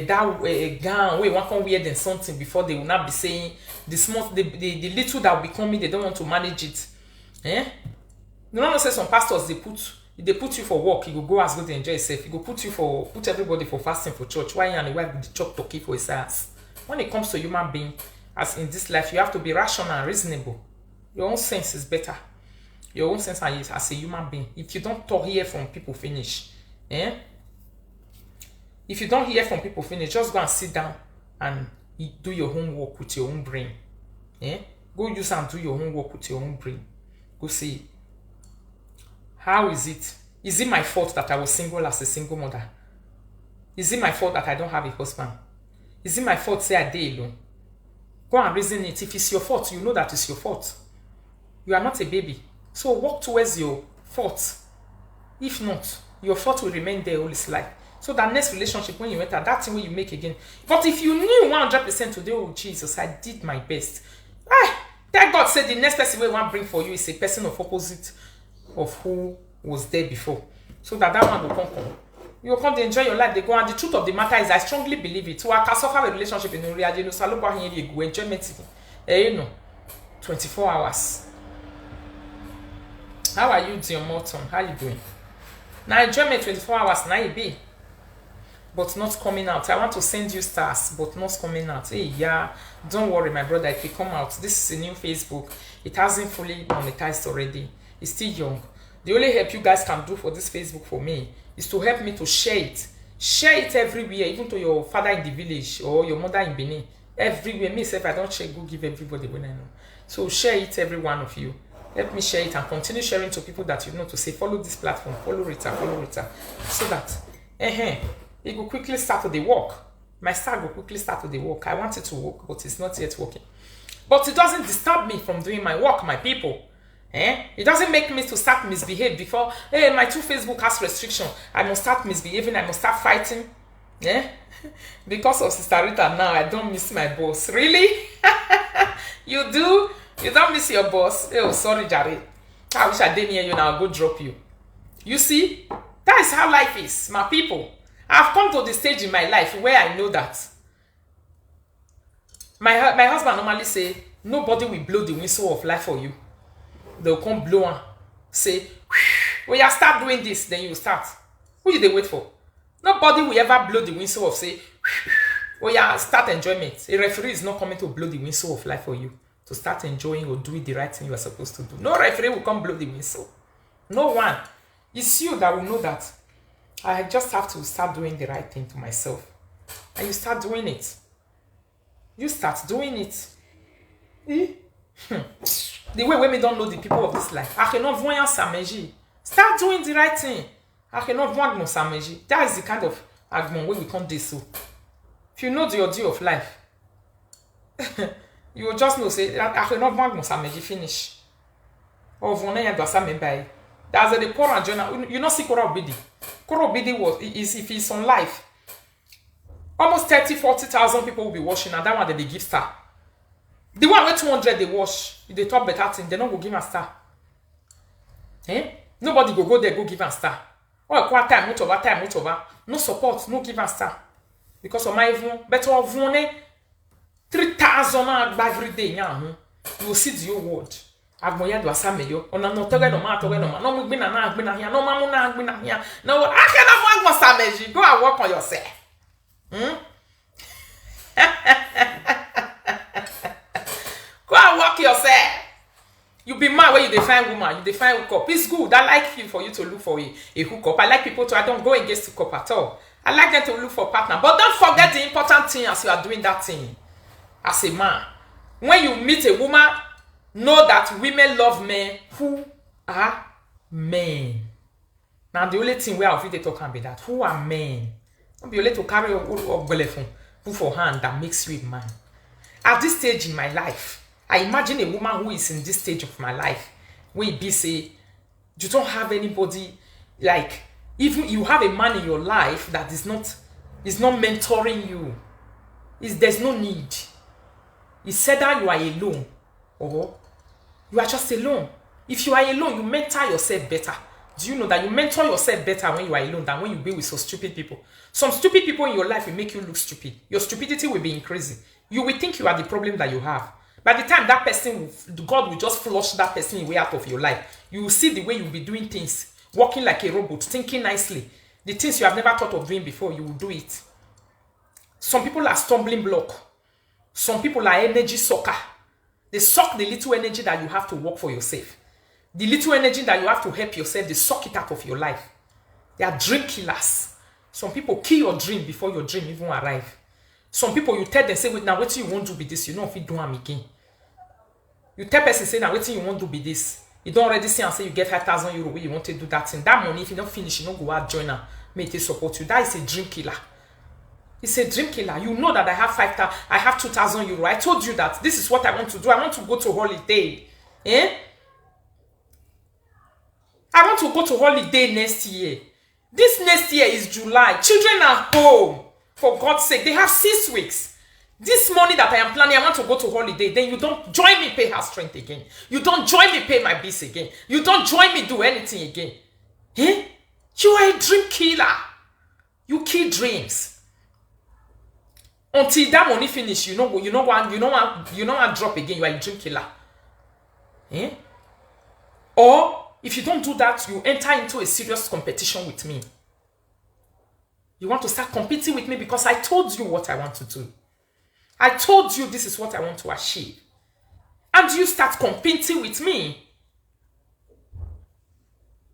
that gown, we want to wear them something before they will not be saying the little that will be coming, they don't want to manage it. You know, say some pastors they put you for work, you go as good to enjoy yourself. You go put everybody for fasting for church. Why and why the church turkey for his ass? When it comes to human being, as in this life, you have to be rational and reasonable. Your own sense is better. Your own sense as a human being. If you don't hear from people, finish. If you don't hear from people, finish. Just go and sit down and do your homework with your own brain. Go use and do your homework with your own brain. Go see. How is it? Is it my fault that I was single as a single mother? Is it my fault that I don't have a husband? Is it my fault say I did alone? Go and reason it. If it's your fault, you know that it's your fault. You are not a baby. So walk towards your fault. If not, your fault will remain there all his life. So that next relationship, when you enter, that thing will you make again. But if you knew 100% today, oh Jesus, I did my best. Thank God said the next person we want to bring for you is a person of opposite of who was there before. So that one will come. You will come to enjoy your life, they go, and the truth of the matter is, I strongly believe it. So I can suffer a relationship in reality, you enjoyment, 24 hours. How are you doing, Morton? How you doing? Now enjoyment 24 hours, now you be. But not coming out. I want to send you stars, but not coming out. Hey, yeah, don't worry, my brother, if you come out, this is a new Facebook. It hasn't fully monetized already. It's still young. The only help you guys can do for this Facebook for me is to help me to share it. Share it everywhere, even to your father in the village or your mother in Benin. Everywhere. Me, if I don't share, go give everybody when I know. So share it, every one of you. Help me share it and continue sharing to people that you know to say, follow this platform, follow RITA. So that, it will quickly start to the work. My star will quickly start to the work. I want it to work, but it's not yet working. But it doesn't disturb me from doing my work, my people. It doesn't make me to start misbehave before, my two Facebook has restriction. I must start misbehaving, I must start fighting. Because of Sister Rita now, I don't miss my boss. Really? You do? You don't miss your boss? Oh, sorry, Jared. I wish I didn't hear you now. I'll go drop you. You see? That is how life is, my people. I've come to the stage in my life where I know that my husband normally say, nobody will blow the whistle of life for you. They'll come blow and say, well, you start doing this, then you start. Who did they wait for? Nobody will ever blow the whistle of say, oh yeah, start enjoyment. A referee is not coming to blow the whistle of life for you to start enjoying or doing the right thing you are supposed to do. No referee will come blow the whistle. No one. It's you that will know that I just have to start doing the right thing to myself. And you start doing it. You start doing it. The way women don't know the people of this life. Start doing the right thing. That is the kind of argument where we can't do so. If you know the ordeal of life, you will just know, say, finish. Or that's the poor and journal. You know, see korra obidi. Korra obidi is if it's on live, almost 30,000-40,000 people will be watching, and that one they give star. The one where 200 they watch, if they talk better thing, they don't go give a star. Nobody go there, go give a star. Oh, quarter time, much over. No support, no give a star. Because of my even better of 3,000 every day. You will see the whole world. Agboya do asameyo. Ona no toge no ma. No mu gbe na here. No ma mu na gbe na here. No, I cannot work for sameji. Go and work on yourself. Go and work yourself. You be mad when you define woman, you define hookup. It's good. I like you for you to look for a hookup. I like people to, I don't go against hookup at all. I like them to look for a partner. But don't forget the important thing as you are doing that thing. As a man. When you meet a woman, know that women love men who are men. Now the only thing where I'll they talk can be that. Who are men? Don't be able to carry a telephone, put for hand that makes you a man. At this stage in my life, I imagine a woman who is in this stage of my life, where it be say, you don't have anybody, like, even you have a man in your life that is not mentoring you. There's no need. It's said that you are alone, or you are just alone. If you are alone, you mentor yourself better. Do you know that you mentor yourself better when you are alone than when you be with some stupid people? Some stupid people in your life will make you look stupid. Your stupidity will be increasing. You will think you are the problem that you have. By the time that person, God will just flush that person away out of your life. You will see the way you will be doing things, walking like a robot, thinking nicely. The things you have never thought of doing before, you will do it. Some people are stumbling block. Some people are energy sucker. They suck the little energy that you have to work for yourself. The little energy that you have to help yourself, they suck it out of your life. They are dream killers. Some people kill your dream before your dream even arrive. Some people, you tell them, say, wait, now what you want to be this? You know if you do them again. You tell person, say, now what you want to be this? You don't already say and say you get 5,000 euro where you want to do that thing. That money, if you don't finish, you don't go out, join her, make it support you. That is a dream killer. It's a dream killer. You know that I have 5,000, I have 2,000 euro. I told you that this is what I want to do. I want to go to holiday. I want to go to holiday next year. This next year is July. Children are home. For God's sake, they have 6 weeks. This money that I am planning, I want to go to holiday. Then you don't join me pay house rent again. You don't join me pay my bills again. You don't join me do anything again. You are a dream killer. You kill dreams. Until that money finish, you know what drop again. You are a dream killer. Or if you don't do that, you enter into a serious competition with me. You want to start competing with me because I told you what I want to do. I told you this is what I want to achieve. And you start competing with me.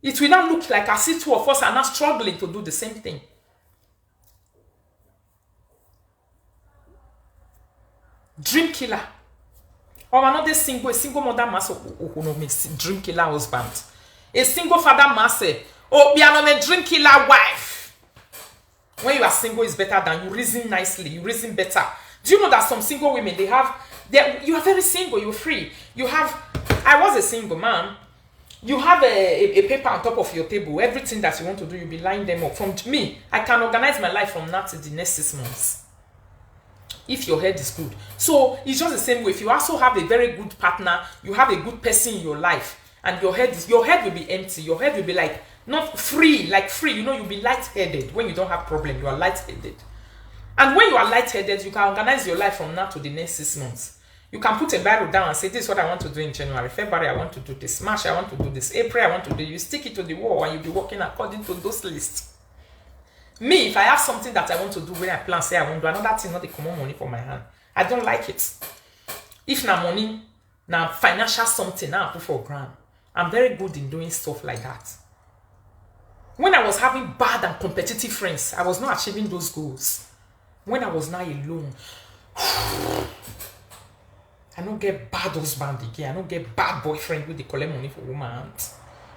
It will not look like as if two of us are not struggling to do the same thing. Dream killer. Or another a single mother master dream killer husband. A single father master. Or be another dream killer wife. When you are single, it's better than you reason nicely. You reason better. Do you know that some single women, you are very single, you're free. I was a single man. You have a paper on top of your table. Everything that you want to do, you'll be lining them up. From me, I can organize my life from now to the next 6 months. If your head is good. So, it's just the same way. If you also have a very good partner, you have a good person in your life, and your head will be empty. Your head will be like, not free, like free. You know, you'll be lightheaded. When you don't have problem, you are lightheaded. And when you are lightheaded, you can organize your life from now to the next 6 months. You can put a Bible down and say, this is what I want to do in January. February, I want to do this. March, I want to do this. April, I want to do. You stick it to the wall and you'll be working according to those lists. Me, if I have something that I want to do when I plan, say I want to do another thing, not the common money for my hand. I don't like it. If na money, na financial something, now I put for grand. I'm very good in doing stuff like that. When I was having bad and competitive friends, I was not achieving those goals. When I was now alone, I don't get bad husband again. I don't get bad boyfriend with they collect money for woman.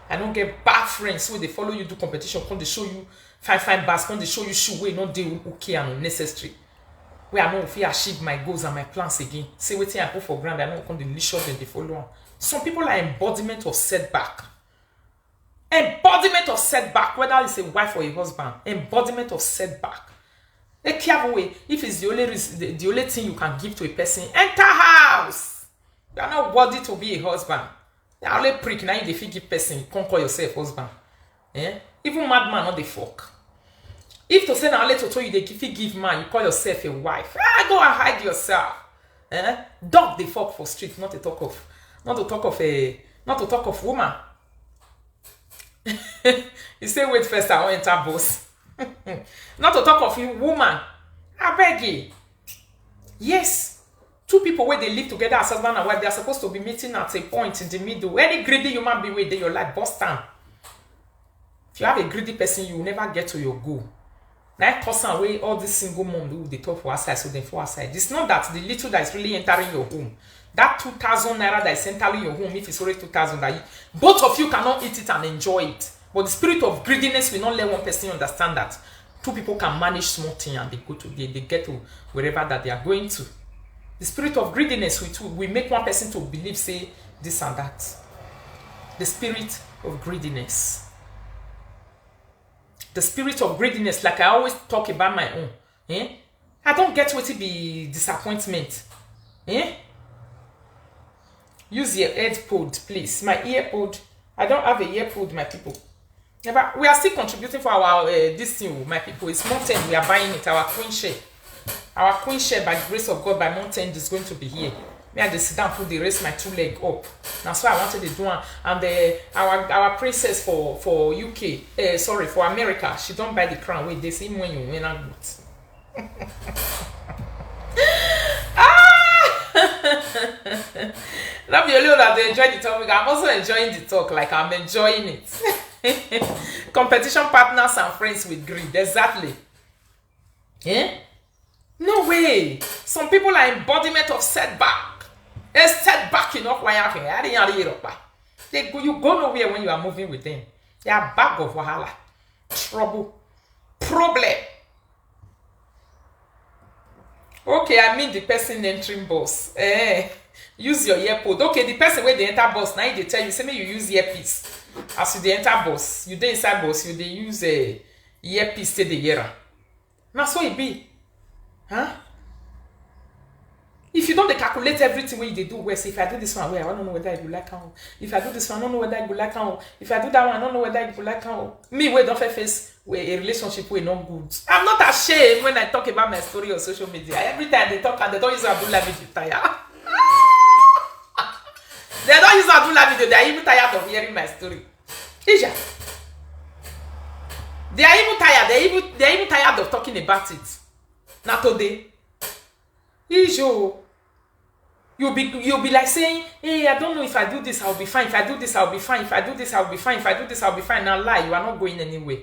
I don't get bad friends who they follow you do competition, come they show you fine bars, come they show you shoe way not they okay and unnecessary. Where I know if I achieve my goals and my plans again. Say what I put for granted, I know come the leisure then they follow on. Some people are embodiment of setback. Embodiment of setback, whether it's a wife or a husband, embodiment of setback. A careful way, if it's the only reason, the only thing you can give to a person, enter house. You are not worthy to be a husband. You are only prick now if you give person, you can't call yourself husband. Eh? Even madman not the fuck. If to say now only to tell you if you give man, you call yourself a wife. Go and hide yourself. Eh? Dog the fuck for street, not to talk of woman. You say wait first, I want enter boss. Not to talk of you, woman. I beg you. Yes. Two people where they live together as husband and wife, they are supposed to be meeting at a point in the middle. Any greedy human being with your life, bust down. If you have a greedy person, you will never get to your goal. Now, person away all these single mom who they talk for outside, so they for outside. It's not that the little that is really entering your home. That 2,000 naira that is entering your home, if it's already 2,000, that both of you cannot eat it and enjoy it. But the spirit of greediness will not let one person understand that two people can manage small things and they get to wherever that they are going to. The spirit of greediness will make one person to believe, say, this and that. The spirit of greediness. The spirit of greediness, like I always talk about my own. Eh? I don't get what it be disappointment. Eh? Use your earpod, please. My earpod. I don't have a earpod, my people. Never. We are still contributing for our this thing, my people. It's mountain. We are buying it. Our queen share. Our queen share, by the grace of God, by mountain is going to be here. Me I just sit down, put the raise my two leg up. That's why I wanted to do one. And our princess for UK, sorry, for America, she don't buy the crown. Wait, they see when you win out. Not be only that they enjoy the topic, I'm also enjoying the talk, like I'm enjoying it. Competition partners and friends with greed, exactly. Eh? No way. Some people are embodiment of setback. A setback enough when you go nowhere when you are moving with them. They are bag of wahala, trouble, problem. Okay, I mean the person entering bus. Use your earpod. Okay, the person where they enter bus, now they tell you, say me you use earpiece. As you they enter bus, you dey inside bus, you they use a earpiece to the ear. Now so it be. Huh? If you don't calculate everything when you do, well, say if I do this one, well, I don't know whether I will like how. If I do this one, I don't know whether I will like how. If I do that one, I don't know whether I will like how. Me, we don't face with a relationship we not good. I'm not ashamed when I talk about my story on social media. Every time they talk and they don't use Abdullah video tire. They don't use Abdullah video. They are even tired of hearing my story. Isha. They are even tired. They are even tired of talking about it. Not today. Isha. You'll be like saying, hey, I don't know if I do this, I'll be fine. If I do this, I'll be fine. If I do this, I'll be fine. If I do this, I'll be fine. Now lie, you are not going anywhere.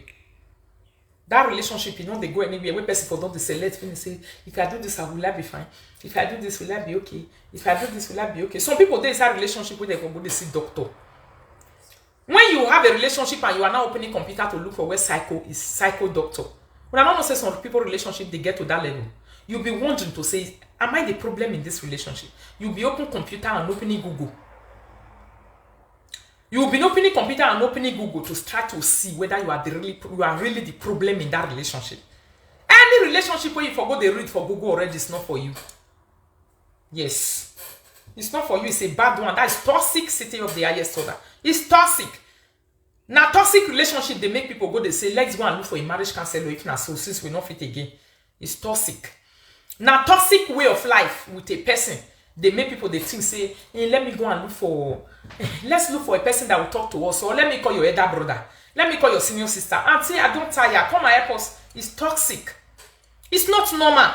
That relationship, you know, they go anywhere. When people don't say, let's finish, say, if I do this, will I be fine? If I do this, will I be okay? If I do this, will I be okay? Some people, they have a relationship where they go to see doctor. When you have a relationship and you are now opening computer to look for where psycho doctor. When I don't say some people relationship, they get to that level. You'll be wanting to say, am I the problem in this relationship? You'll be opening computer and opening Google. You'll be opening computer and opening Google to start to see whether you are really the problem in that relationship. Any relationship where you forgot the read for Google already is not for you. Yes. It's not for you. It's a bad one. That is toxic city of the highest order. It's toxic. Now, toxic relationship, they make people go, they say, let's go and look for a marriage counselor if not so, since we not fit again. It's toxic. Now, toxic way of life with a person, they make people, they think, say, hey, let me go and look for, let's look for a person that will talk to us, or let me call your elder brother, let me call your senior sister, auntie, I don't tire, come and help us. It's toxic. It's not normal.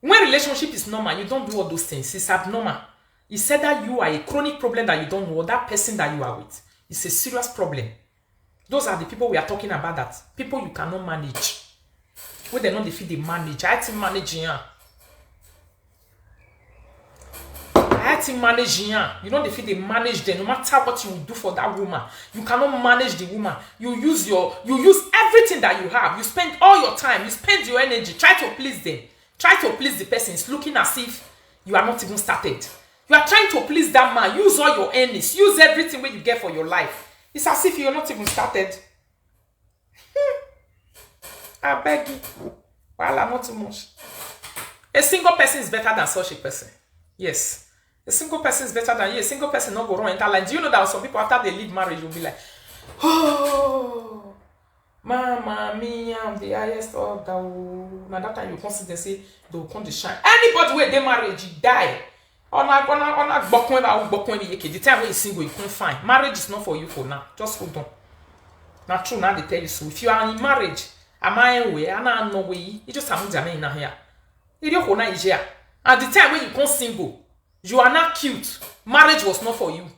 When relationship is normal, you don't do all those things. It's abnormal. It said that you are a chronic problem that you don't know, or that person that you are with. It's a serious problem. Those are the people we are talking about, that people you cannot manage. When they don't defeat the manage. I had to manage here. You don't defeat the manage them. No matter what you do for that woman, you cannot manage the woman. You use everything that you have. You spend all your time, you spend your energy, try to please them. Try to please the person. It's looking as if you are not even started. You are trying to please that man. Use all your earnings. Use everything what you get for your life. It's as if you're not even started. I beg you. Well, I'm not too much. A single person is better than such a person. Yes. A single person is better than you. A single person not go wrong enter line. Do you know that some people after they leave marriage will be like, oh, mama, me, I'm the highest of the. Now that time you consider say they will come to shine. Anybody where they marriage, you die. The time when you're single, you can't find. Marriage is not for you for now. Just hold on. Now true, now they tell you so. If you are in marriage, am I away? I don't know way. You just have to in here. At the time when you come single, you are not cute. Marriage was not for you.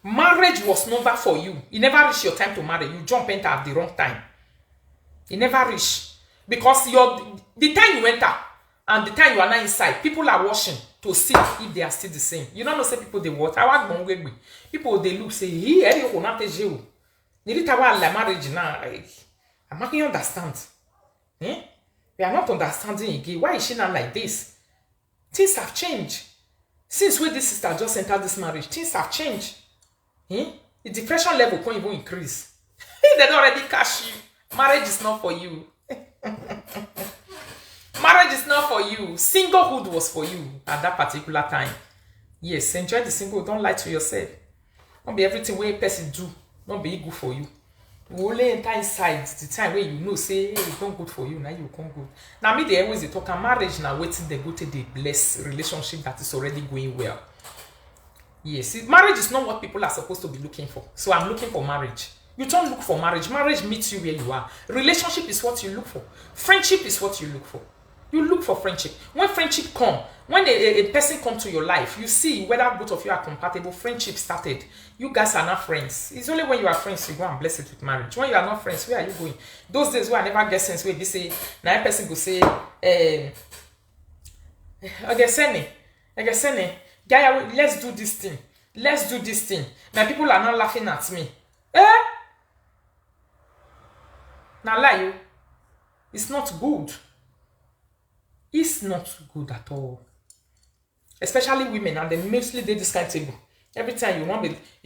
Marriage was never for you. You never reach your time to marry. You jump enter at the wrong time. You never reach. Because the time you enter and the time you are not inside, people are watching to see if they are still the same. You don't know say people they watch. People they look say, he you not you. Need to have la marriage now. I'm making you understand. Eh? We are not understanding again. Why is she not like this? Things have changed. Since when this sister just entered this marriage, things have changed. Eh? The depression level can't even increase. They don't already cash you. Marriage is not for you. Marriage is not for you. Singlehood was for you at that particular time. Yes, enjoy the single. Don't lie to yourself. Don't be everything where a person do. Don't be good for you. You only enter inside the time where you know say, hey, it's not good for you. Now you come good. Now me they always talk about marriage now waiting they go to the blessed relationship that is already going well. Yes, marriage is not what people are supposed to be looking for. So I'm looking for marriage. You don't look for marriage. Marriage meets you where you are. Relationship is what you look for. Friendship is what you look for. You look for friendship. When friendship come, when a person come to your life, you see whether both of you are compatible. Friendship started. You guys are not friends. It's only when you are friends you go and bless it with marriage. When you are not friends, where are you going? Those days where I never get sense where they say, now a person go say, guy, let's do this thing. Let's do this thing. Now people are not laughing at me. Now lie you. It's not good. It's not good at all. Especially women, and they mostly do this kind of table. Every time you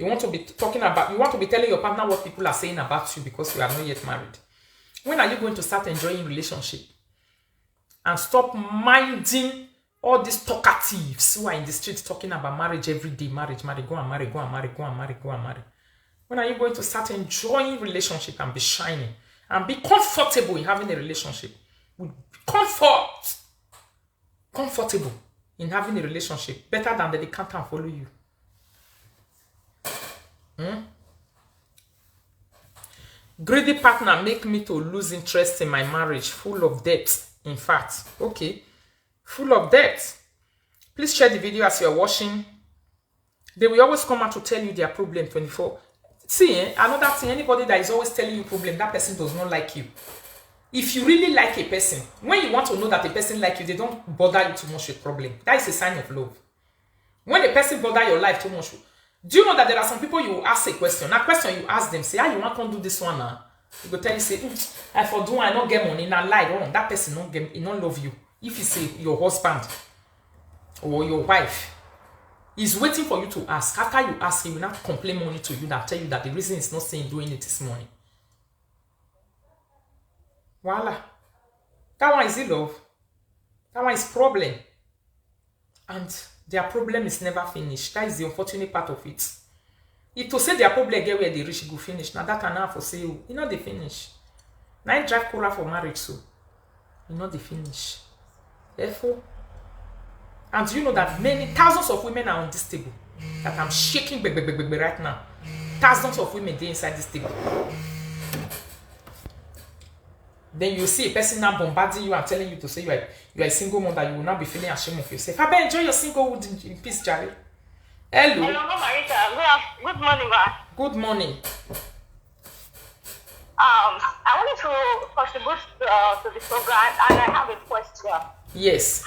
want to be talking about, you want to be telling your partner what people are saying about you because you are not yet married. When are you going to start enjoying relationship? And stop minding all these talkatives who are in the streets talking about marriage every day. Marriage, go and marry, go and marry, go and marry, go and marry. When are you going to start enjoying relationship and be shining? And be comfortable in having a relationship. With comfortable in having a relationship. Better than they can't follow you. Greedy partner make me to lose interest in my marriage. Full of debt. In fact. Okay. Full of debt. Please share the video as you are watching. They will always come out to tell you their problem 24. See, another thing, anybody that is always telling you problem, that person does not like you. If you really like a person, when you want to know that a person like you, they don't bother you too much with problem. That is a sign of love. When a person bother your life too much, do you know that there are some people you ask a question? That question you ask them, say, you want to do this one now? You go tell you, say, I for do I not get money, not lie. Oh, that person he don't love you. If you say your husband or your wife, he's waiting for you to ask. After you ask, he will not complain money to you that tell you that the reason is not saying doing it this morning. Voila. That one is the love. That one is problem. And their problem is never finished. That is the unfortunate part of it. If to say their problem get where they reach go finish, now that can have for sale. You know they finish. Now I drive korra for marriage, so you know they finish. Therefore, and you know that many thousands of women are on this table that I'm shaking right now. thousands of women dey inside this table. Then you see a person now bombarding you and telling you to say you are a single mother, you will not be feeling ashamed of yourself. I better enjoy your singlehood in peace, Jerry. Hello. Hello, Marita. Good morning, ma. Good morning. I wanted to contribute to the program, and I have a question. Yes.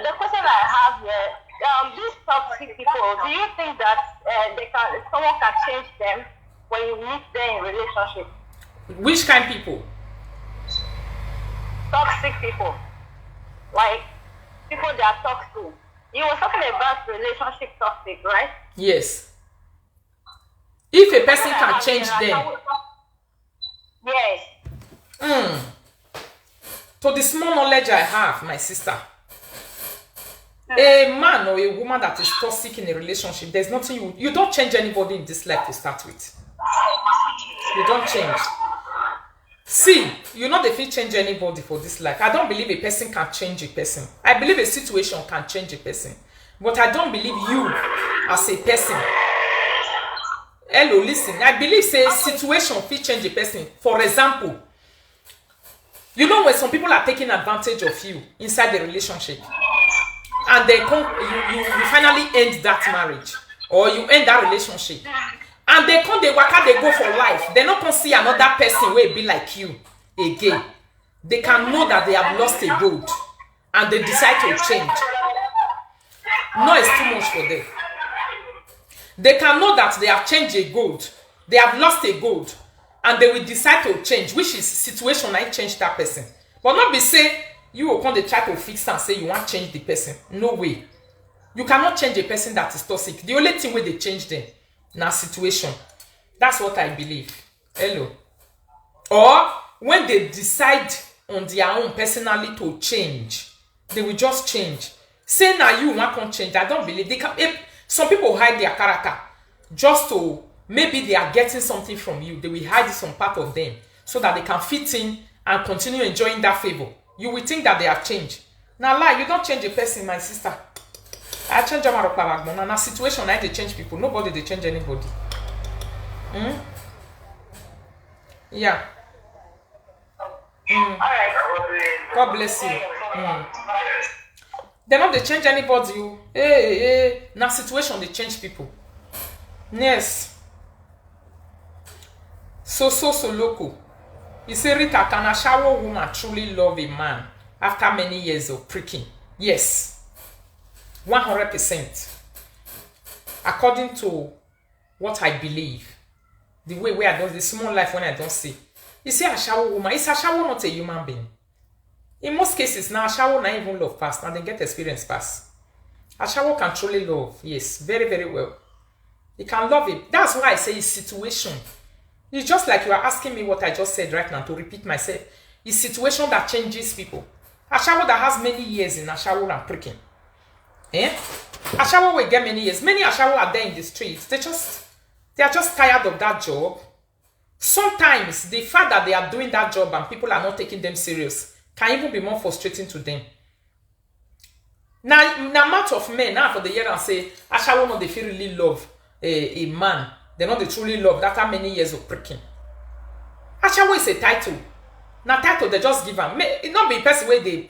The question I have here, these toxic people, do you think that someone can change them when you meet them in relationship? Which kind of people? Toxic people, like people they are toxic. You were talking about relationship toxic, right? Yes. If a person can change them. Yes. To the small knowledge I have, my sister, a man or a woman that is toxic in a relationship, there's nothing you don't change anybody in this life to start with. You don't change. See, you know if you change anybody for this life. I don't believe a person can change a person. I believe a situation can change a person. But I don't believe you as a person. Hello, listen. I believe say situation fit change a person. For example, you know when some people are taking advantage of you inside the relationship, and they come, you finally end that marriage or you end that relationship, and they come, they waka, they go for life. They not come see another person will be like you again. They can know that they have lost a road, and they decide to change. No, it's too much for them. They can know that they have changed a gold, they have lost a gold, and they will decide to change, which is situation I change that person. But not be say you will come to try to fix and say you want to change the person. No way. You cannot change a person that is toxic. The only thing where they change them now situation. That's what I believe. Hello. Or when they decide on their own personally to change, they will just change. Say now you want to change. I don't believe they can. Some people hide their character just to maybe they are getting something from you. They will hide some part of them so that they can fit in and continue enjoying that favor. You will think that they have changed. Now lie, you don't change a person, my sister. I change them out of now situation I they change people. Nobody they change anybody. Yeah. Alright. God bless you. They not they change anybody. Hey. Now situation they change people. Yes. So local. You say, Rita, can a shower woman truly love a man after many years of pricking? Yes. 100%. According to what I believe, the way I do the small life when I don't see. You see, a shower woman, is a shower not a human being? In most cases, now a shower not even love past, now they get experience past. A shower can truly love, yes, very, very well. He can love it. That's why I say it's situation. It's just like you are asking me what I just said right now to repeat myself. It's situation that changes people. A shower that has many years in a shower and pricking. A shower will get many years. Many a shower are there in the streets. They are just tired of that job. Sometimes the fact that they are doing that job and people are not taking them serious can even be more frustrating to them. Now amount of men now for the year and say a shower not they feel really love a man. They know they truly love that how many years of pricking. Ashawo is a title. Now title they just give them. It not be a person where they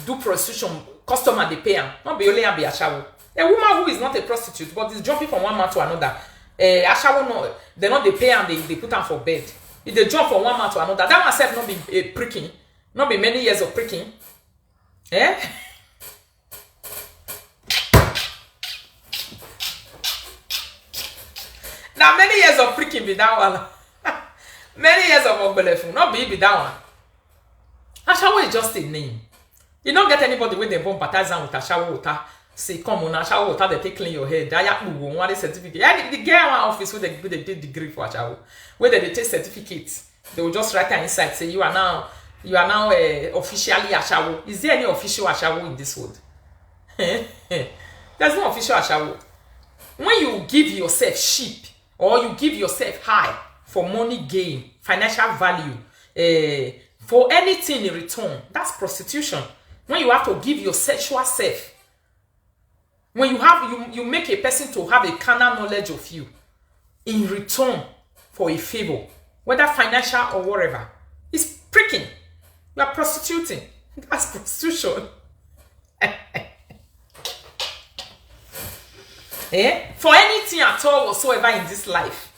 do prostitution, customer they pay them. Not be only be Ashawo. A woman who is not a prostitute but is jumping from one man to another. Ashawo no, they not they pay and they put them for bed. If they jump from one man to another, that myself not be pricking, not be many years of pricking. Now many years of pricking be that one. Many years of ogbelefu, not be that one. Ashawo is just a name. You don't get anybody with the bomb baptized with Ashawo water. Say, come on, Ashawo water, they take clean your head. I have one certificate. Yeah, the girl one office where they did degree for Ashawo. Where they take certificates. They will just write that inside, say you are now officially Ashawo. Is there any official Ashawo in this world? There's no official Ashawo. When you give yourself sheep, or you give yourself high for money gain, financial value, for anything in return, that's prostitution. When you have to give your sexual self, when you make a person to have a carnal knowledge of you, in return for a favor, whether financial or whatever. It's pricking. You are prostituting. That's prostitution. For anything at all whatsoever in this life,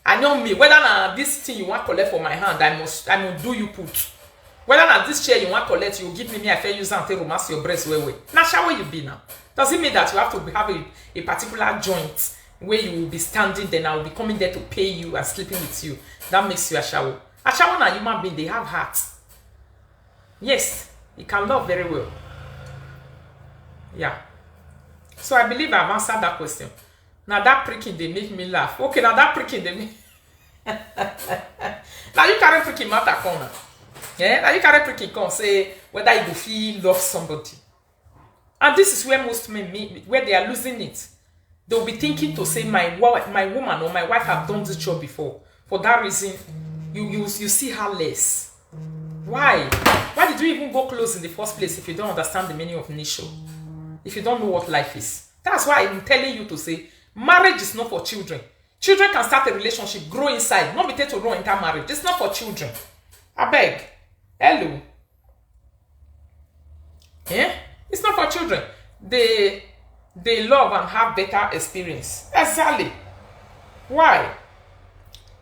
I know me, whether na this thing you want to collect for my hand, I must do you put. Whether na this chair you want to collect, you give me I fair use and take romance your breast way. Now shower you be now. Does it mean that you have to have a particular joint where you will be standing, then I will be coming there to pay you and sleeping with you? That makes you a shower. A shower na human being, they have hearts. Yes, you can love very well. Yeah. So I believe I've answered that question. Now that pricking they make me laugh. Okay, now that pricking they make now you carry pricking matter come. Yeah, now you carry pricking come say whether you feel love somebody. And this is where most men where they are losing it. They'll be thinking to say my woman or my wife have done this job before. For that reason, you see her less. Why? Why did you even go close in the first place if you don't understand the meaning of nature? If you don't know what life is? That's why I'm telling you to say marriage is not for children. Children can start a relationship, grow inside, not be taken to grow into marriage. It's not for children. I beg. Hello. Yeah? It's not for children. They love and have better experience. Exactly. Why?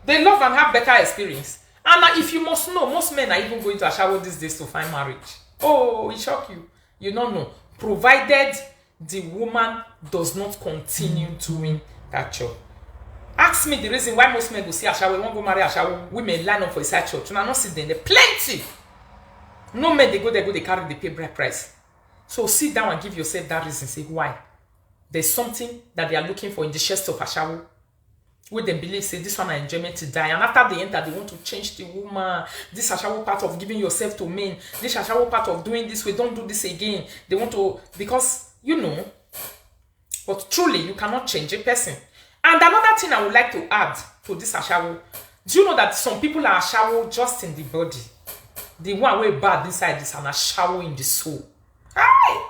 They love and have better experience. And if you must know, most men are even going to a shower these days to find marriage. Oh, it shock you. You don't know. Provided the woman does not continue doing that job. Ask me the reason why most men go see a shower, won't go marry a shower, women line up for a side church. And I not sit there. Plenty. No men, they carry the pay bride price. So sit down and give yourself that reason. Say why. There's something that they are looking for in the chest of a shower. Where they believe, say, this one are enjoyment to die. And after they enter, they want to change the woman. This is a part of giving yourself to men. This is a part of doing this. We don't do this again. They want to, because, you know, but truly, you cannot change a person. And another thing I would like to add to this ashawo, do you know that some people are ashawo just in the body? The one way bad inside is an ashawo in the soul. Aye!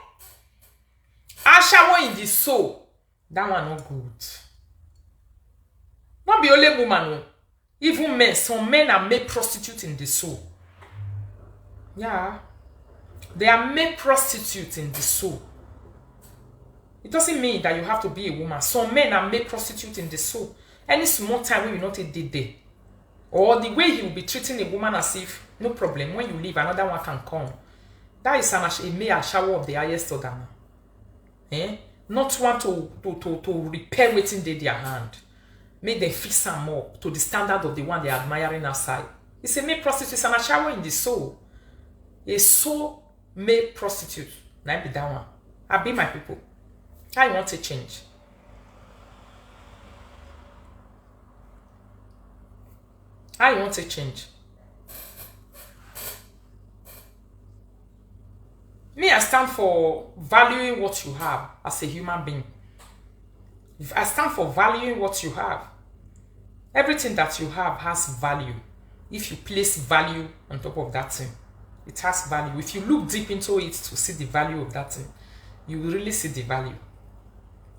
Ashawo in the soul. That one not good. Not be only woman, no. Even men. Some men are made prostitute in the soul. Yeah. They are made prostitute in the soul. It doesn't mean that you have to be a woman. Some men are made prostitute in the soul. Any small time when you not a day. Or the way he will be treating a woman as if, no problem, when you leave, another one can come. That is a mere shower of the highest order. Not want to repair waiting their hand. Make them fix them up to the standard of the one they are admiring outside. It's a male prostitute and a shower in the soul. A soul male prostitute. Now be that one. I be my people. I want to change. I want to change. Me, I stand for valuing what you have as a human being. I stand for valuing what you have. Everything that you have has value. If you place value on top of that thing, it has value. If you look deep into it to see the value of that thing, you will really see the value.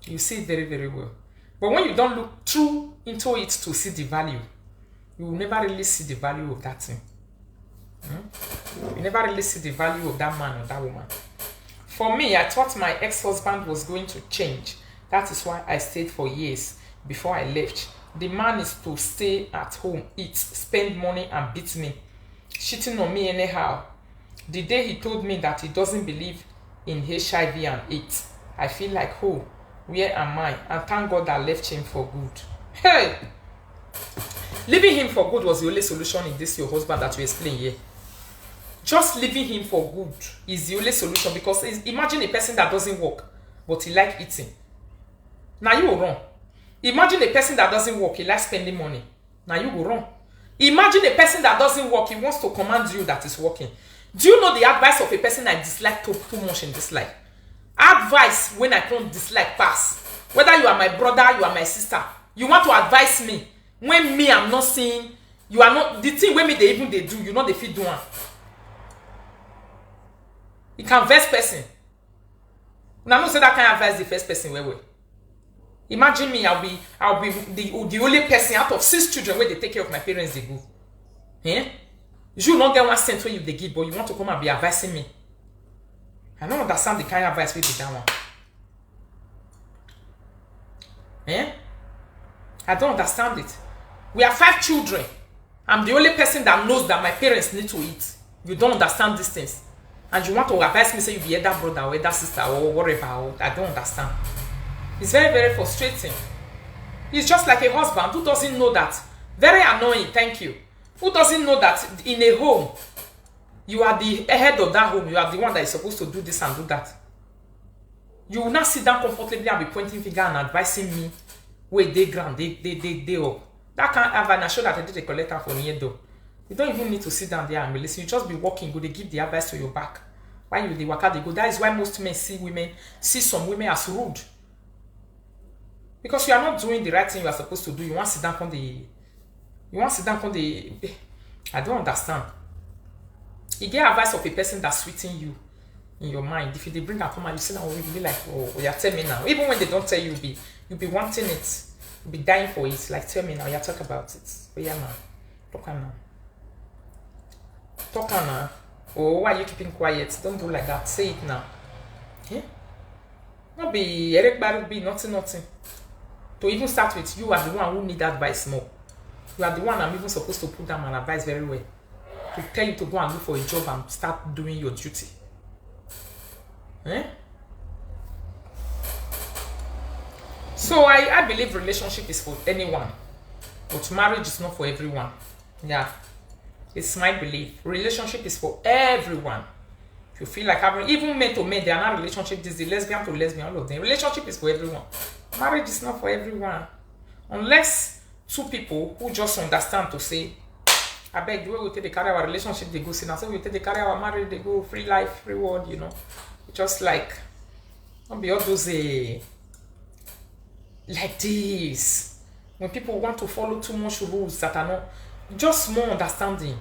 You see it very, very well. But when you don't look through into it to see the value, you will never really see the value of that thing. You never really see the value of that man or that woman. For me, I thought my ex-husband was going to change. That is why I stayed for years before I left. The man is to stay at home, eat, spend money and beat me, cheating on me anyhow. The day he told me that he doesn't believe in HIV and AIDS, I feel like, oh, where am I? And thank God I left him for good. Hey! Leaving him for good was the only solution in this your husband that you explain here. Just leaving him for good is the only solution, because imagine a person that doesn't work, but he likes eating. Now you go wrong. Imagine a person that doesn't work, he likes spending money. Now you go wrong. Imagine a person that doesn't work, he wants to command you that is working. Do you know the advice of a person I dislike too much in this life? Advice when I don't dislike pass. Whether you are my brother, you are my sister, you want to advise me. When me, I'm not saying, you are not, the thing when me they do, you know they feel doing. You can vex person. Now, I'm not saying that kind of advice the first person way. Imagine me, I'll be the only person out of 6 children where they take care of my parents, they go. Eh? You not get 1 cent when you they give, but you want to come and be advising me. I don't understand the kind of advice we did that one. Eh? I don't understand it. We are 5 children. I'm the only person that knows that my parents need to eat. You don't understand these things. And you want to advise me, say you be either brother or either sister or whatever. I don't understand. It's very, very frustrating. It's just like a husband who doesn't know that. Very annoying, thank you. Who doesn't know that in a home, you are the head of that home. You are the one that is supposed to do this and do that. You will not sit down comfortably and be pointing finger and advising me where they ground, they up. That can't have an assure that I did a collector for me though. You don't even need to sit down there and listen. You just be walking, go, they give the advice to your back. Why you the waka they go? That is why most men see some women as rude. Because you are not doing the right thing you are supposed to do. You want to sit down on the I don't understand. You get advice of a person that's sweeting you in your mind. If you bring her come and you sit down, you be like, oh, yeah, tell me now. Even when they don't tell you, you'll be wanting it. You'll be dying for it. Like, tell me now, yeah, talk about it. But yeah, man. Talk now. Talk now. Oh, why are you keeping quiet? Don't do like that. Say it now. Yeah? Not be Eric Barry, be nothing. To even start with, you are the one who need advice more. You are the one I'm even supposed to put down and advise very well. To tell you to go and look for a job and start doing your duty. Eh? So I believe relationship is for anyone. But marriage is not for everyone. Yeah. It's my belief. Relationship is for everyone. If you feel like having, even men to men, they are not relationship. This is lesbian to lesbian, all of them. Relationship is for everyone. Marriage is not for everyone. Unless 2 people who just understand to say, I beg, the way we take the carry our relationship, they go sin. I say we take the carry our marriage, they go free life, free world, you know. Just like, don't be all those like this. When people want to follow too much rules that are not, just more understanding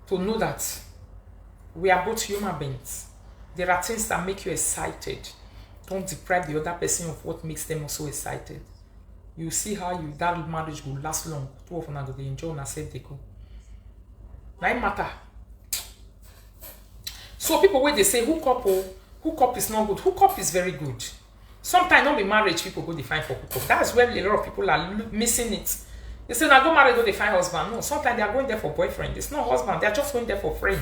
to know that we are both human beings. There are things that make you excited. Don't deprive the other person of what makes them also excited. You see how that marriage will last long. 2 of them go they enjoy and say they go. Now it matter. So people when they say hook up is not good. Hook up is very good. Sometimes not be marriage people go define for hook up. That's where a lot of people are missing it. They say now go marry, go define husband. No, sometimes they are going there for boyfriend. It's not husband. They are just going there for friend.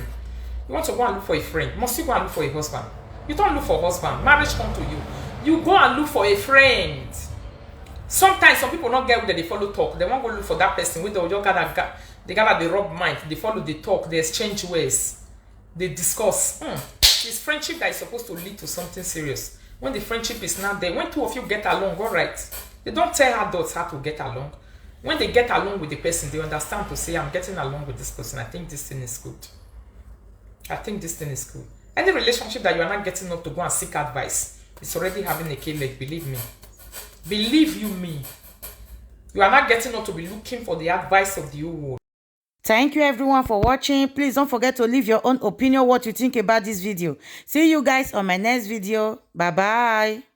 You want to go and look for a friend. Must you go and look for a husband? You don't look for husband. Marriage come to you. You go and look for a friend. Sometimes some people not get where they follow talk. They won't go look for that person. With the they gather the rub mind. They follow the talk. They exchange ways. They discuss. It's friendship that is supposed to lead to something serious. When the friendship is not there, when 2 of you get along, all right. They don't tell adults how to get along. When they get along with the person, they understand to say, I'm getting along with this person. I think this thing is good. I think this thing is good. Any relationship that you are not getting up to go and seek advice, it's already having a K-leg, believe me. Believe you me. You are not getting up to be looking for the advice of the whole world. Thank you everyone for watching. Please don't forget to leave your own opinion, what you think about this video. See you guys on my next video. Bye bye.